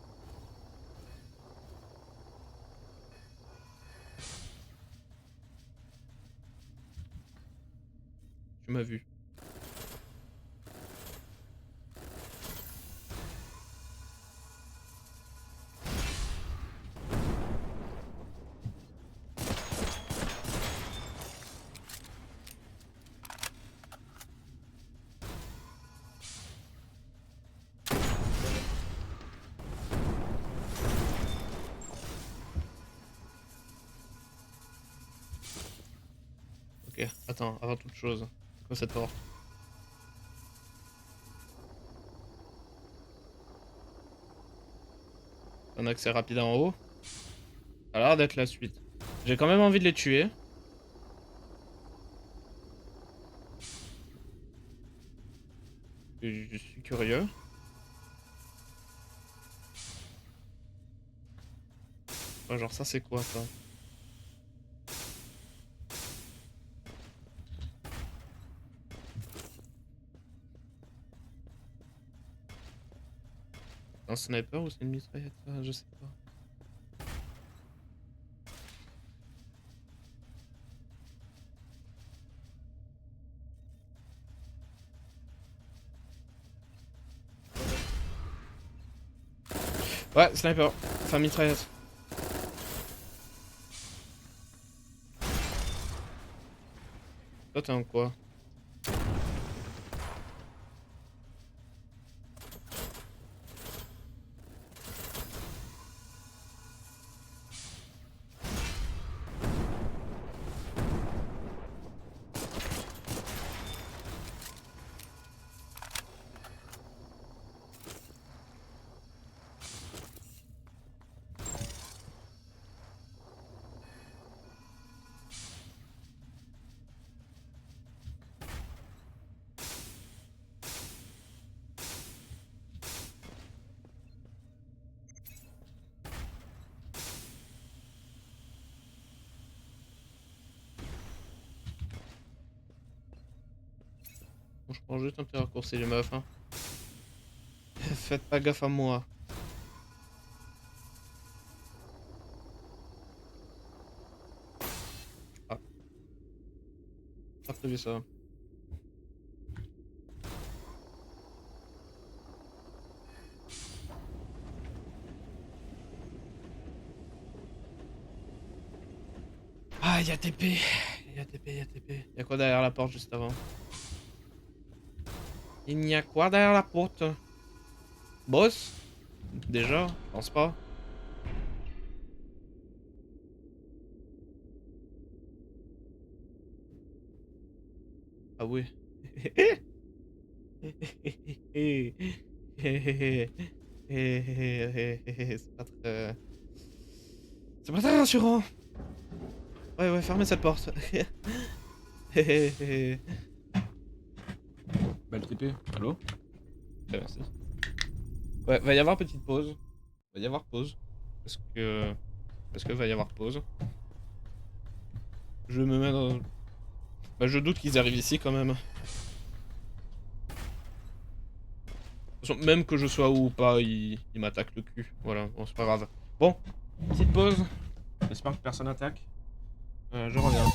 Tu m'as vu. Ok, attends, avant toute chose. C'est quoi cette porte? Un accès rapide en haut. Ça a l'air d'être la suite. J'ai quand même envie de les tuer. je suis curieux. Ouais, genre ça c'est quoi ça? Un sniper ou c'est une mitraillette ça? Je sais pas. Ouais, sniper. Enfin, mitraillette. Toi, t'es en quoi? Bon, je prends juste un petit raccourci les meufs, hein. Faites pas gaffe à moi. Ah. Pas prévu ça. Ah, y'a TP. Y'a TP, y'a TP. Y'a quoi derrière la porte juste avant? Il n'y a quoi derrière la porte? Boss? Déjà? Je pense pas. Ah oui. C'est pas très... C'est pas très rassurant. Ouais, ouais, fermez cette porte. Bah le TP, allô? Ouais, merci. Ouais, va y avoir petite pause. Va y avoir pause. Parce que... Parce que va y avoir pause. Je me mets dans... Bah je doute qu'ils arrivent ici quand même. De toute façon, même que je sois où ou pas, ils m'attaquent le cul. Voilà, bon c'est pas grave. Bon, petite pause. J'espère que personne attaque. Je reviens.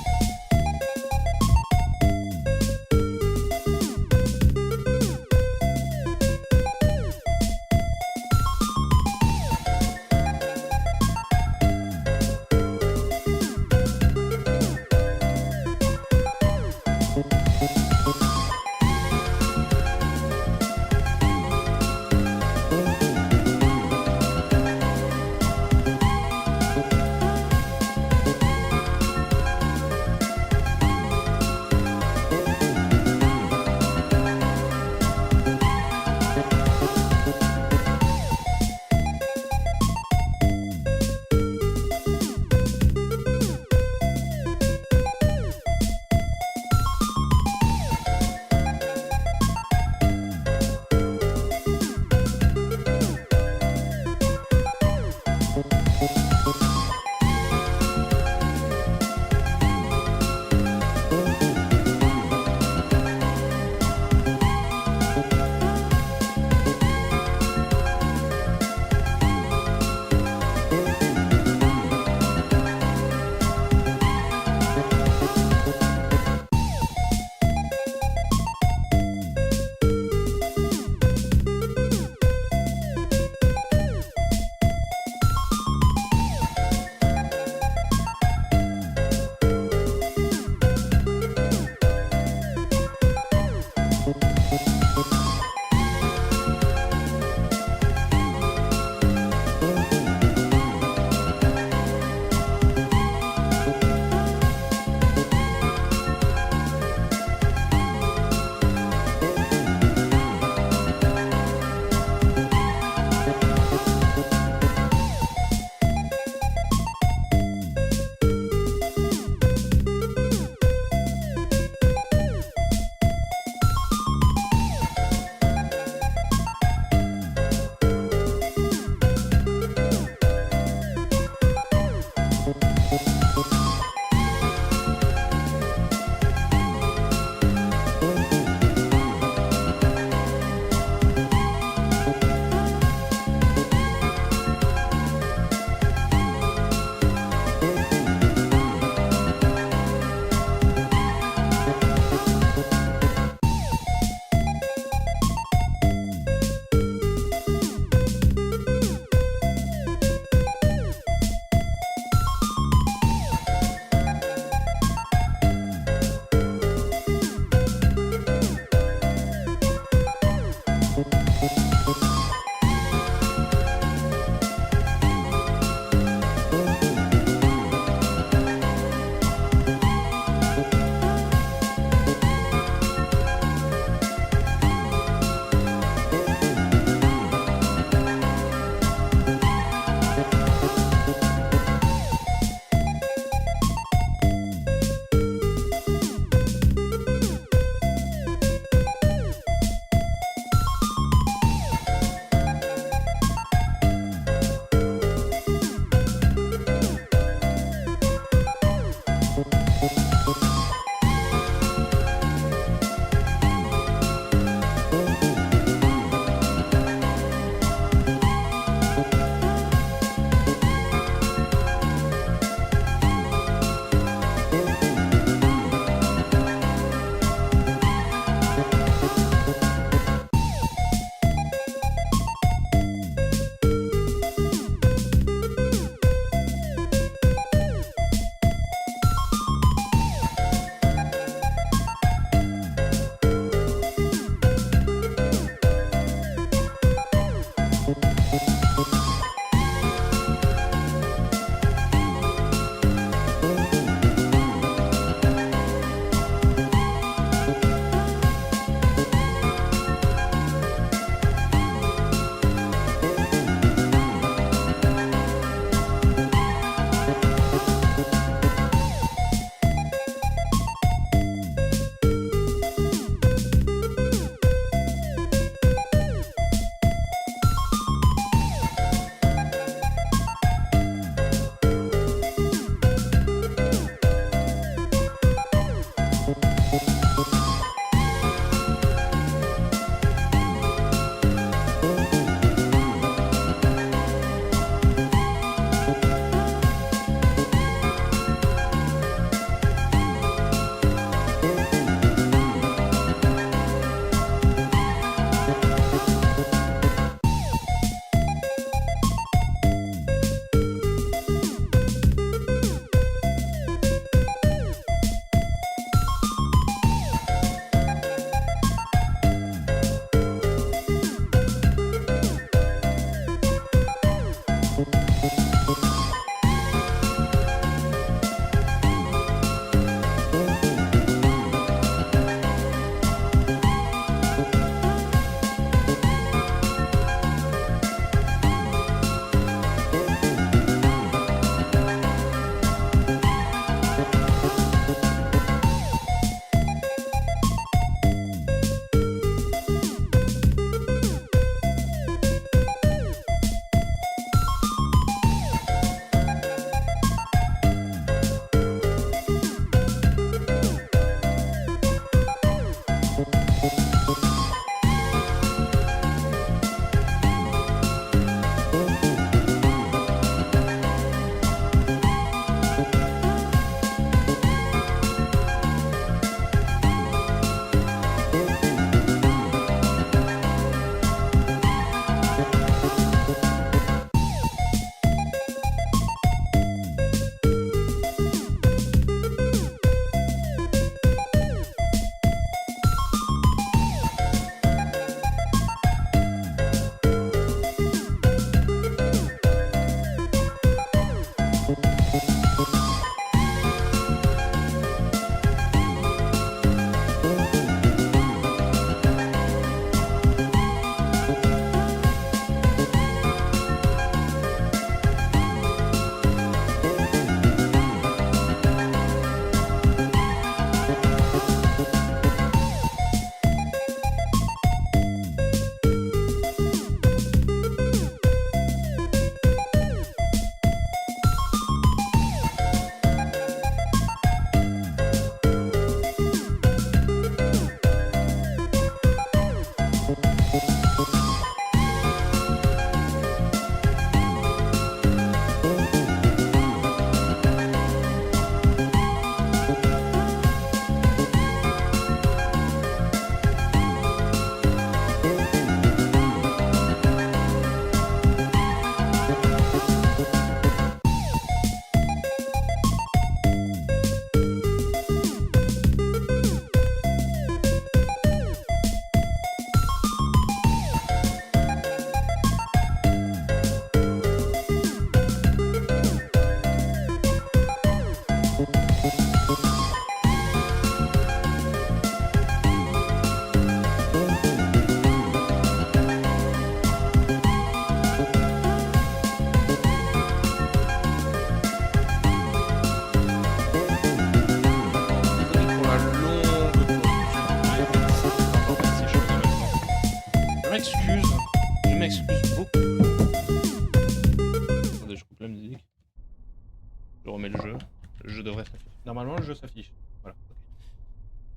le jeu s'affiche. Voilà.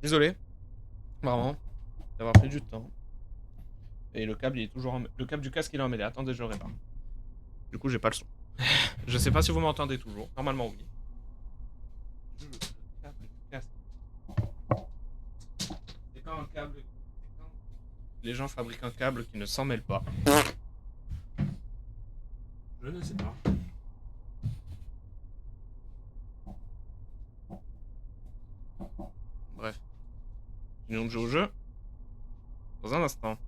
Désolé, vraiment, d'avoir pris du temps. Et le câble, il est toujours le câble du casque, il est emmêlé. Attendez, je le répare. Du coup, j'ai pas le son. Je sais pas si vous m'entendez toujours. Normalement, oui. Le câble du casque. C'est quand un câble. C'est quand les gens fabriquent un câble qui ne s'en mêle pas. Je ne sais pas. Bref. Continuons de jouer au jeu. Dans un instant.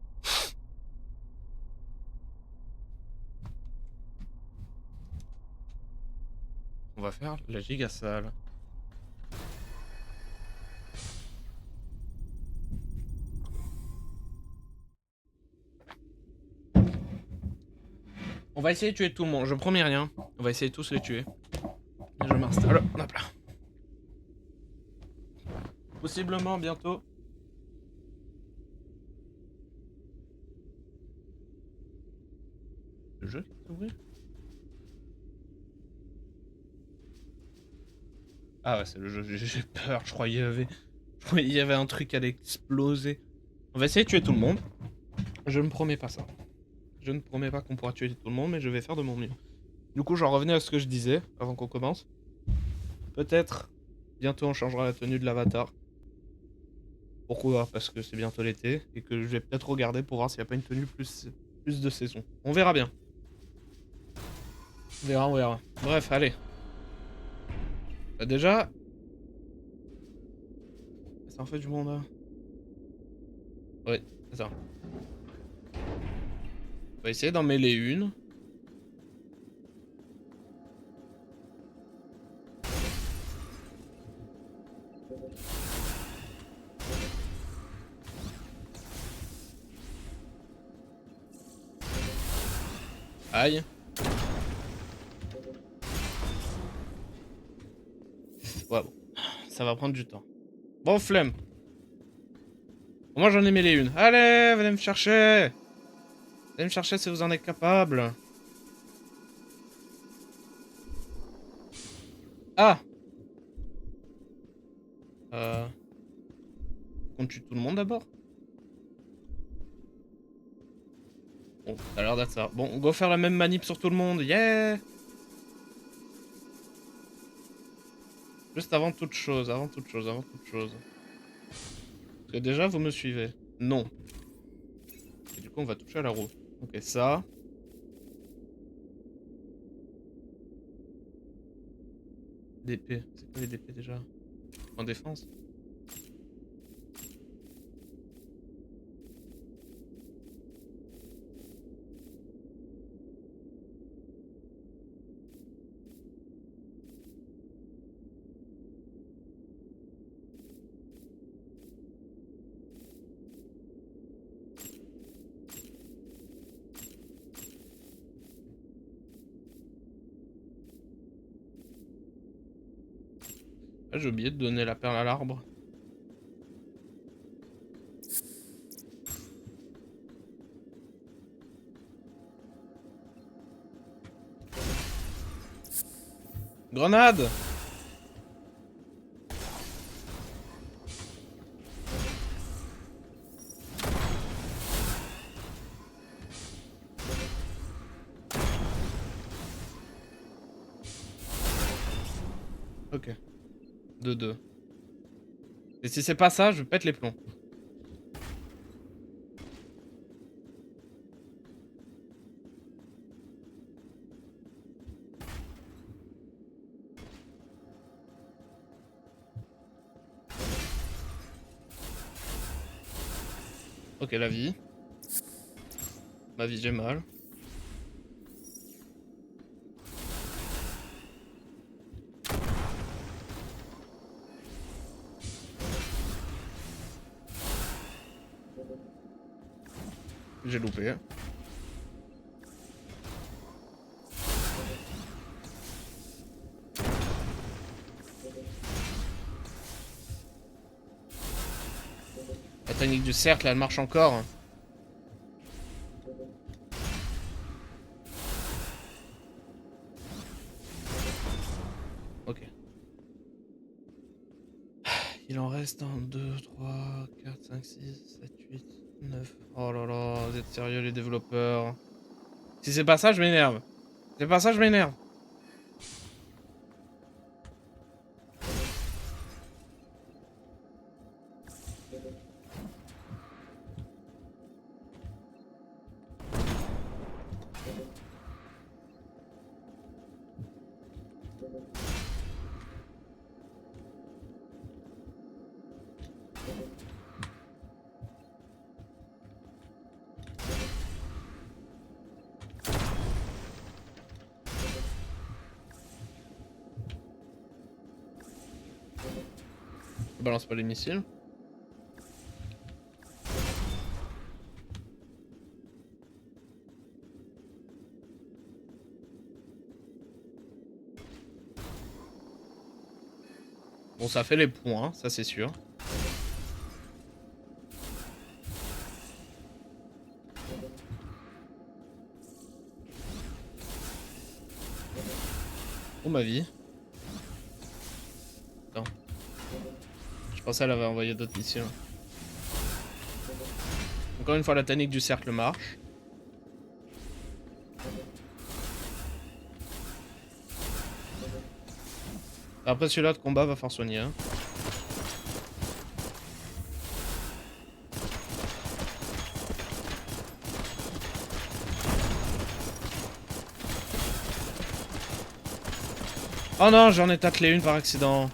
On va faire la giga salle. On va essayer de tuer tout le monde. Je promets rien. On va essayer de tous les tuer. Et je m'installe. Hop là. Possiblement bientôt. Le jeu qui s'ouvre. Ah ouais, c'est le jeu. J'ai peur. Je croyais qu'il y avait un truc qui allait exploser. On va essayer de tuer tout le monde. Je ne promets pas ça. Je ne promets pas qu'on pourra tuer tout le monde, mais je vais faire de mon mieux. Du coup, j'en revenais à ce que je disais avant qu'on commence. Peut-être bientôt on changera la tenue de l'avatar. Pourquoi? Parce que c'est bientôt l'été et que je vais peut-être regarder pour voir s'il n'y a pas une tenue plus de saison. On verra bien. On verra, on verra. Bref, allez. Bah déjà... Ça en fait du monde là. Ouais, c'est ça. On va essayer d'en mêler une. Aïe. Ouais, bon. Ça va prendre du temps. Bon, flemme. Moi, j'en ai mêlé une. Allez, venez me chercher. Venez me chercher si vous en êtes capable. Ah. On tue tout le monde d'abord? Bon, ça a l'air d'être ça. Bon, on va faire la même manip sur tout le monde. Yeah. Juste avant toute chose, avant toute chose, avant toute chose. Parce que déjà, vous me suivez. Non. Et du coup, on va toucher à la roue. Ok, ça. DP. C'est quoi les DP déjà? En défense? Ah, j'ai oublié de donner la perle à l'arbre. Grenade! Ok. 2-2. Et si c'est pas ça, je pète les plombs. Ok, la vie. Ma vie, j'ai mal. J'ai loupé. La technique du cercle, elle marche encore. Ok. Il en reste 1, 2, 3, 4, 5, 6, 7, 8, 9. Oh là là, vous êtes sérieux les développeurs? Si c'est pas ça, je m'énerve. Si c'est pas ça, je m'énerve. Je balance pas les missiles. Bon, ça fait les points, ça c'est sûr. Oh ma vie. Attends. Je pensais qu'elle avait envoyé d'autres missiles. Encore une fois, la technique du cercle marche. Après celui-là de combat va falloir soigner. Hein. Oh non, j'en ai taclé une par accident.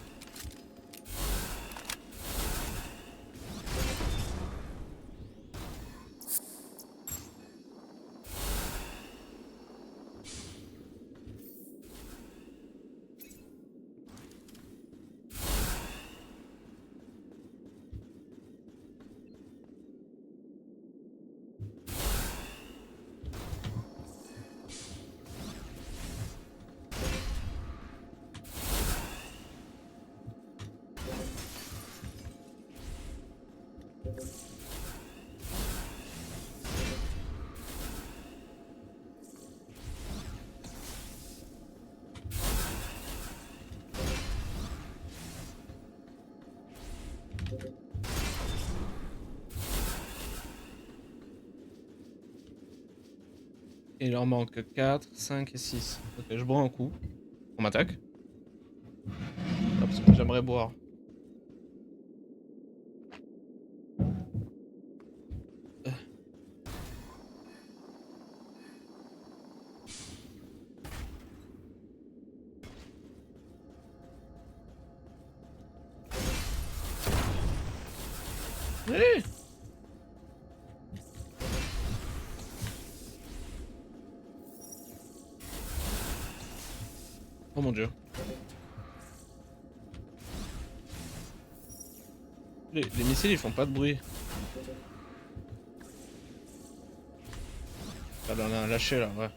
Il en manque 4, 5 et 6. Ok, je bois un coup. On m'attaque. Ah, parce que j'aimerais boire. Allez! Oh mon dieu. Les missiles ils font pas de bruit. Ah ben on a un lâché là, ouais.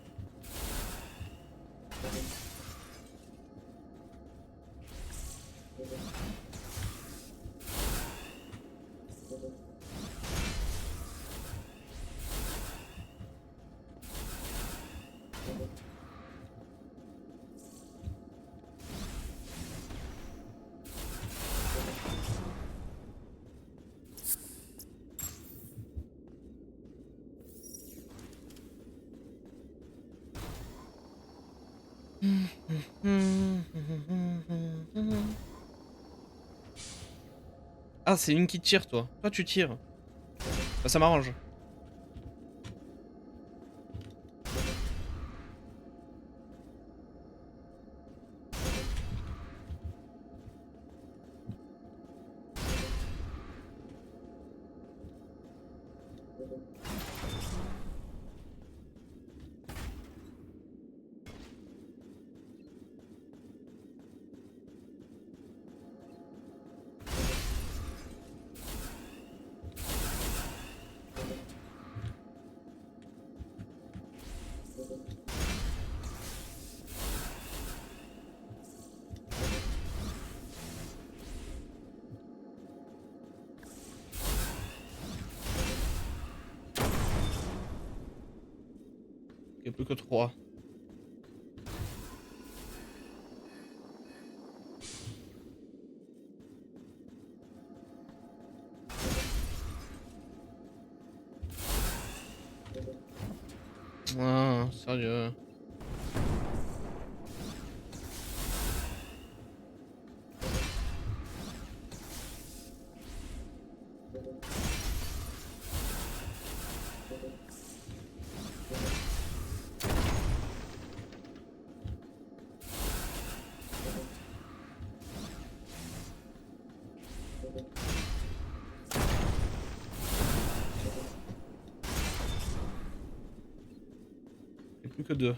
Ah, c'est une qui tire, toi. Toi, tu tires. Bah, ça m'arrange. Il n'y a plus que 3. Ah, sérieux. Il n'y a plus que deux.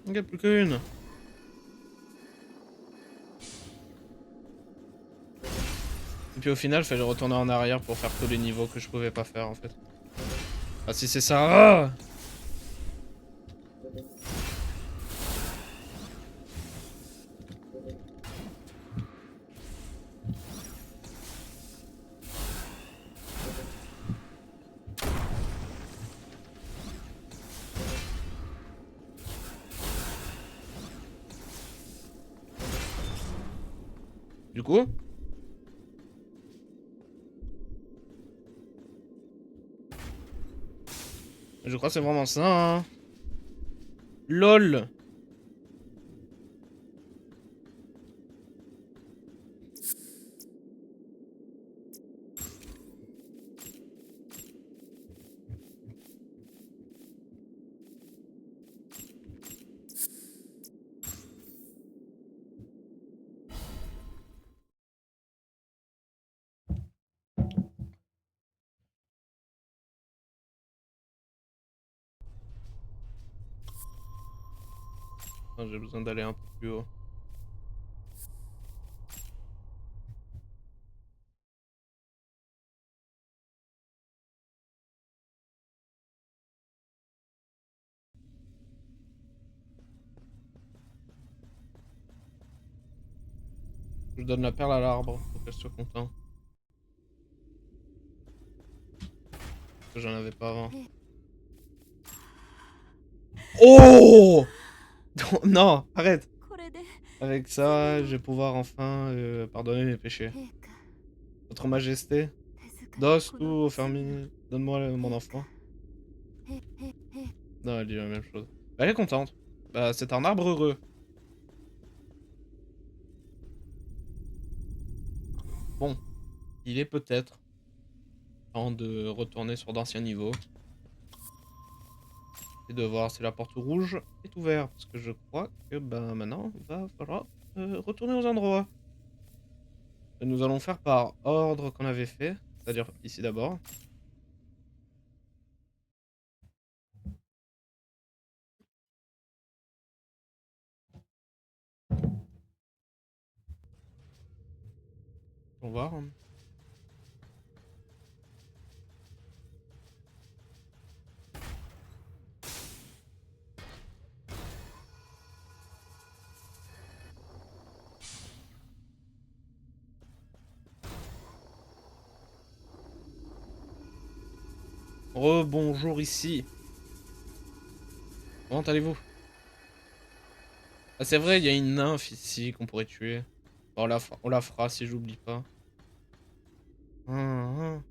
Il n'y a plus qu'une. Et puis au final, il fallait retourner en arrière pour faire tous les niveaux que je pouvais pas faire en fait. Ah si c'est ça. Ah, du coup, je crois que c'est vraiment ça. Hein. LOL. J'ai besoin d'aller un peu plus haut. Je donne la perle à l'arbre pour qu'elle soit content. Parce que j'en avais pas avant. Oh non, arrête. Avec ça, je vais pouvoir enfin pardonner mes péchés. Votre Majesté, dos tout fermi, donne-moi mon enfant. Non, elle dit la même chose. Bah, elle est contente. Bah, c'est un arbre heureux. Bon, il est peut-être temps de retourner sur d'anciens niveaux. Et de voir si la porte rouge est ouverte. Parce que je crois que bah, maintenant, il va falloir retourner aux endroits. Et nous allons faire par ordre qu'on avait fait. C'est-à-dire ici d'abord. On va voir. Hein. Rebonjour ici. Comment allez-vous? Ah, c'est vrai, il y a une nymphe ici qu'on pourrait tuer. Bon, on la fera si j'oublie pas. Hum.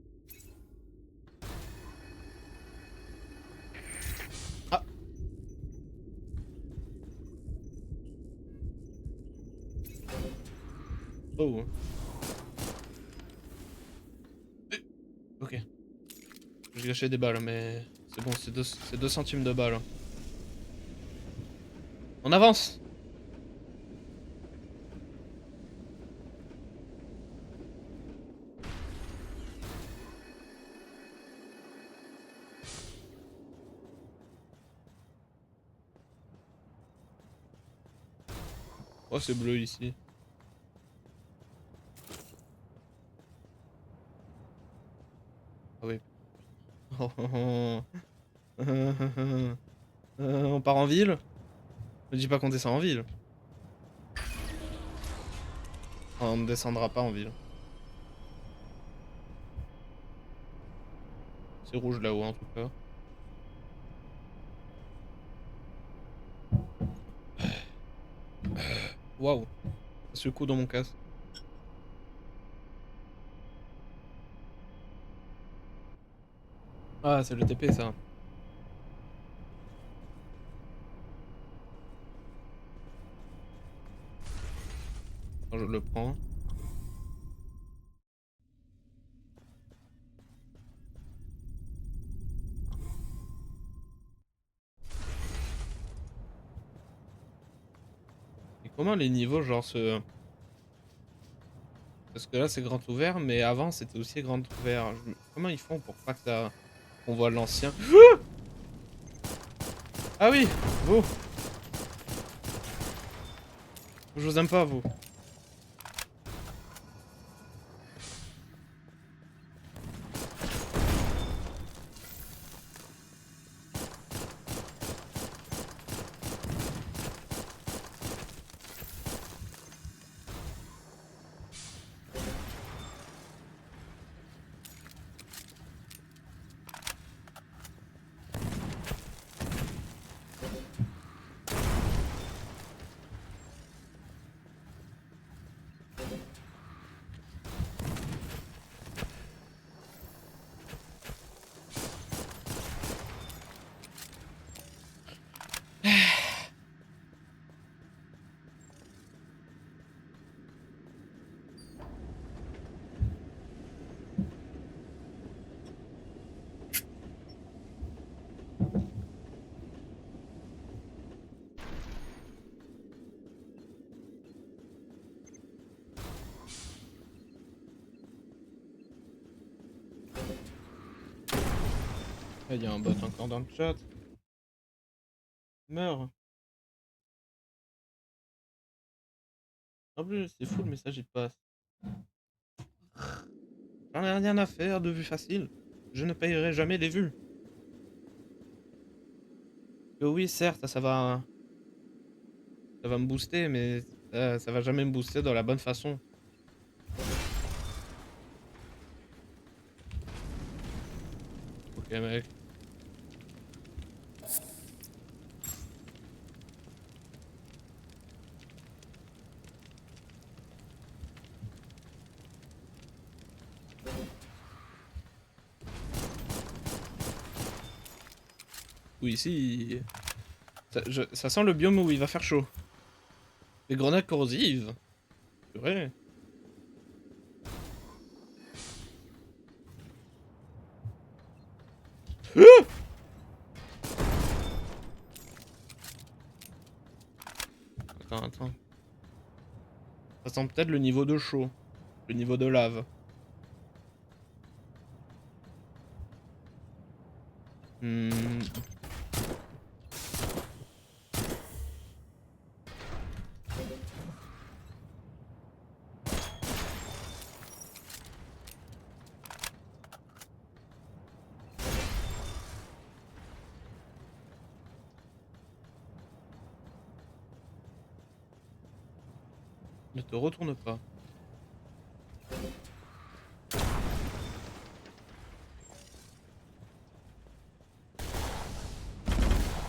Ah. Oh. Ok. J'ai gâché des balles, mais c'est bon, c'est 2 centimes de balles. On avance. Oh, c'est bleu ici. Oh, oh, oh. On part en ville? Me dis pas qu'on descend en ville. On ne descendra pas en ville. C'est rouge là-haut en tout cas. Waouh, ça secoue dans mon casque. Ah, c'est le TP ça. Attends, je le prends. Et comment les niveaux genre se... Parce que là c'est grand ouvert, mais avant c'était aussi grand ouvert. Comment ils font pour pas que ça... On voit l'ancien... Ah oui, vous. Je vous aime pas vous. Il y a un bot encore dans le chat. Meurs. En plus, c'est fou le message il passe. J'en ai rien à faire de vues faciles. Je ne payerai jamais les vues. Que oui, certes, ça va me booster, mais ça va jamais me booster de la bonne façon. Ok, mec. Oui, ici, ça sent le biome où il va faire chaud. Les grenades corrosives. C'est vrai. Attends, attends. Ça sent peut-être le niveau de chaud. Le niveau de lave. Hmm. Ne te retourne pas.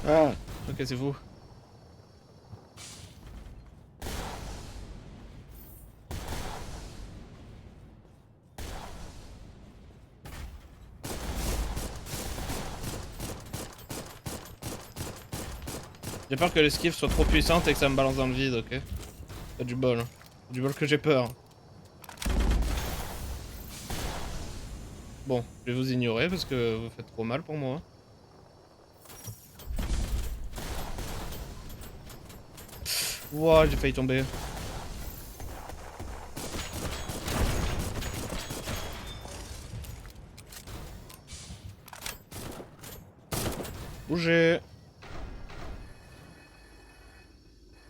Ah. Ok, c'est vous. J'ai peur que l'esquive soit trop puissante et que ça me balance dans le vide, ok? T'as du bol. T'as du bol que j'ai peur. Bon, je vais vous ignorer parce que vous faites trop mal pour moi. Ouah, j'ai failli tomber. Bougez.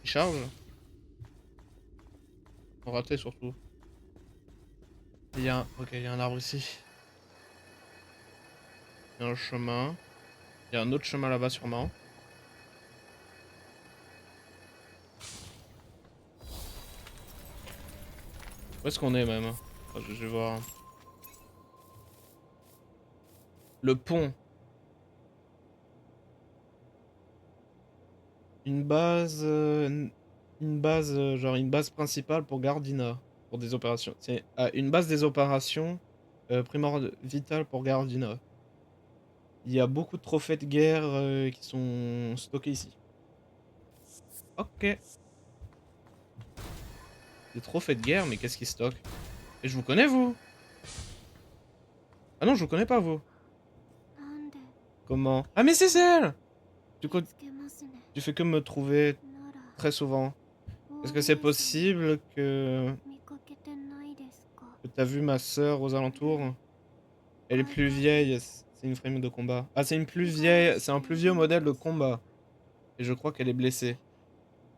Il charge. On raté surtout. Il y a un... Ok, il y a un arbre ici. Il y a un chemin. Il y a un autre chemin là-bas sûrement. Où est-ce qu'on est même? Enfin, je vais voir. Le pont. Une base... une base... genre une base principale pour Gardina. Pour des opérations. C'est une base des opérations vitale pour Gardina. Il y a beaucoup de trophées de guerre qui sont stockés ici. Ok. Des trophées de guerre, mais qu'est-ce qu'ils stockent? Et je vous connais, vous? Ah non, je vous connais pas, vous. Comment? Ah mais c'est elle! Tu fais que me trouver très souvent. Est-ce que c'est possible que t'as vu ma sœur aux alentours? Elle est plus vieille, c'est une frame de combat. Ah, c'est une plus vieille, c'est un plus vieux modèle de combat. Et je crois qu'elle est blessée.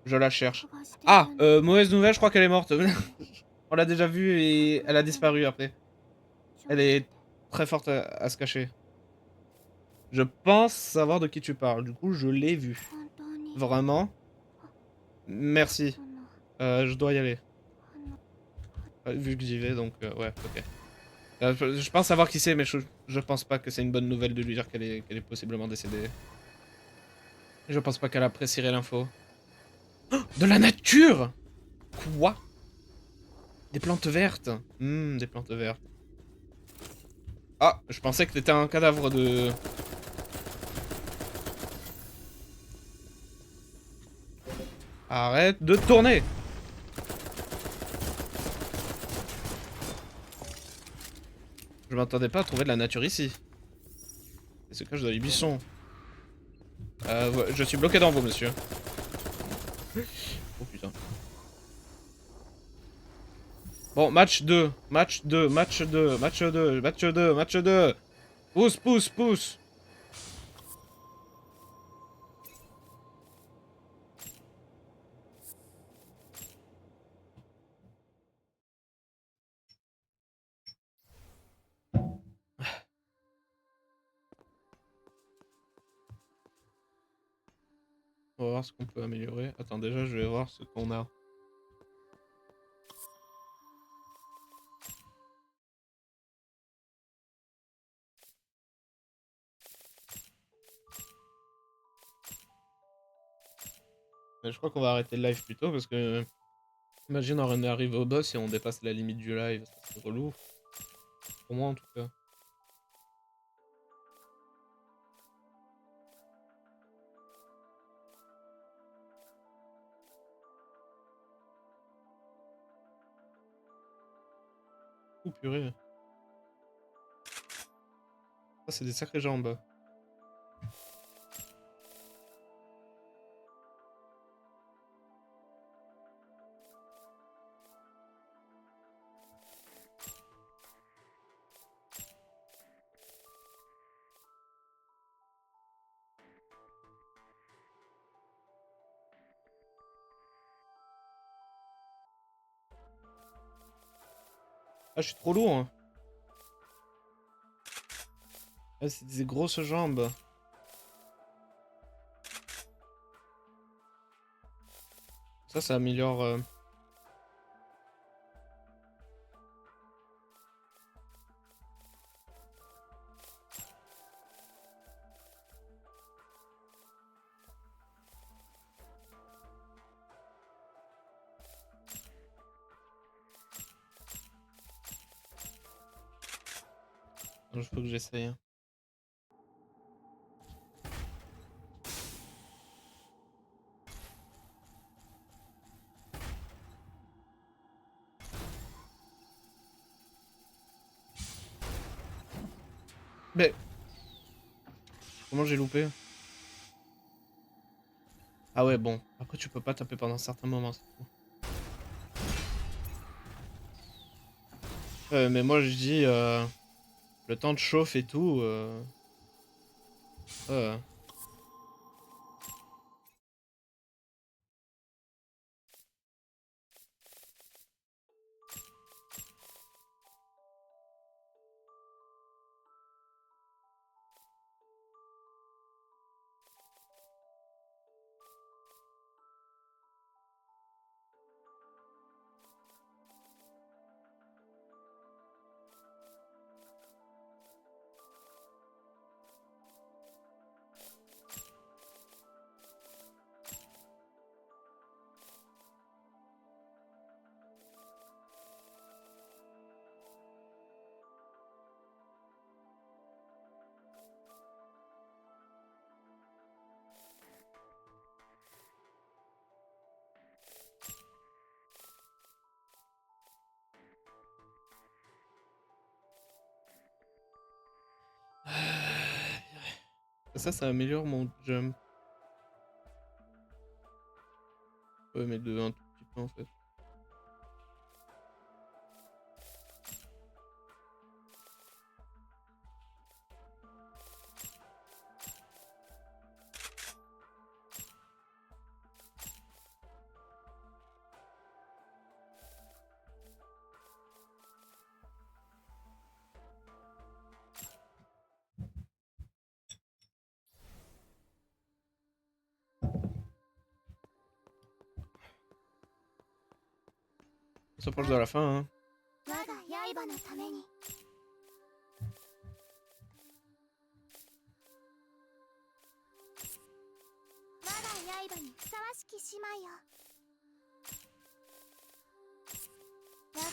Je la cherche. Ah, mauvaise nouvelle, je crois qu'elle est morte. On l'a déjà vue et elle a disparu après. Elle est très forte à se cacher. Je pense savoir de qui tu parles. Du coup, je l'ai vue. Vraiment? Merci. Je dois y aller. Vu que j'y vais, donc ouais, ok. Je pense savoir qui c'est, mais je pense pas que c'est une bonne nouvelle de lui dire qu'elle est possiblement décédée. Je pense pas qu'elle apprécierait l'info. Oh, de la nature! Quoi? Des plantes vertes? Des plantes vertes. Ah, je pensais que t'étais un cadavre de... Arrête de tourner! Je m'attendais pas à trouver de la nature ici. Et se cache dans les buissons. Je suis bloqué dans vous, monsieur. Oh putain. Bon, match 2. Match 2. Match 2. Match 2. Match 2. Match 2. Pousse, pousse, pousse. On va voir ce qu'on peut améliorer. Attends, déjà, je vais voir ce qu'on a. Mais je crois qu'on va arrêter le live plus tôt parce que... Imagine, on arrive au boss et on dépasse la limite du live. C'est relou. Pour moi, en tout cas. Ouh, purée. Ça, c'est des sacrées jambes. Ah, je suis trop lourd, hein. Ah, c'est des grosses jambes. Ça améliore... Il faut que j'essaye. Hein. Mais... Comment j'ai loupé? Ah ouais, bon. Après, tu peux pas taper pendant certains moments, c'est tout. Mais moi, je dis... le temps de chauffe et tout... euh, Ça améliore mon jump. Ouais, mais de un tout petit peu en fait. On s'approche de la fin, hein. 我が刃のために我が刃にふさわしき姉妹よ我が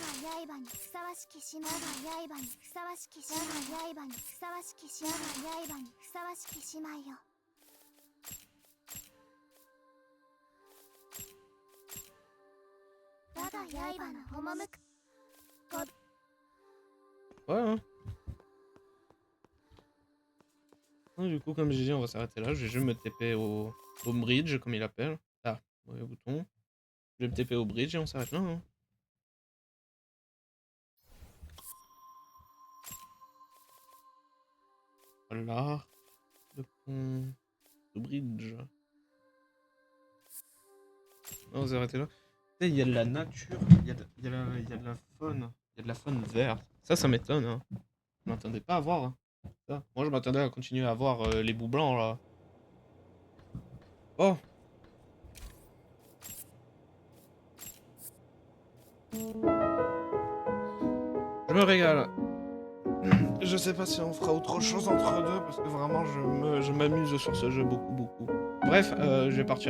刃にふさわしき姉妹我が刃にふさわしき姉妹我が刃にふさわしき姉妹我が刃にふさわしき姉妹よ我が刃の赴く Ouais, hein. Ouais, du coup, comme j'ai dit, on va s'arrêter là. Je vais juste me TP au bridge, comme il appelle. Ah, ouais, bouton. Je vais me TP au bridge et on s'arrête là, hein. Voilà. Le pont. Le bridge. On va s'arrêter là. Tu sais, il y a de la nature, il y a de la faune. Il y a de la faune verte. Ça m'étonne, hein. Je m'attendais pas à voir, hein. Ça. Moi, je m'attendais à continuer à voir les bouts blancs, là. Oh! Je me régale. Je sais pas si on fera autre chose entre deux, parce que vraiment, je m'amuse sur ce jeu beaucoup. Bref, je vais partir.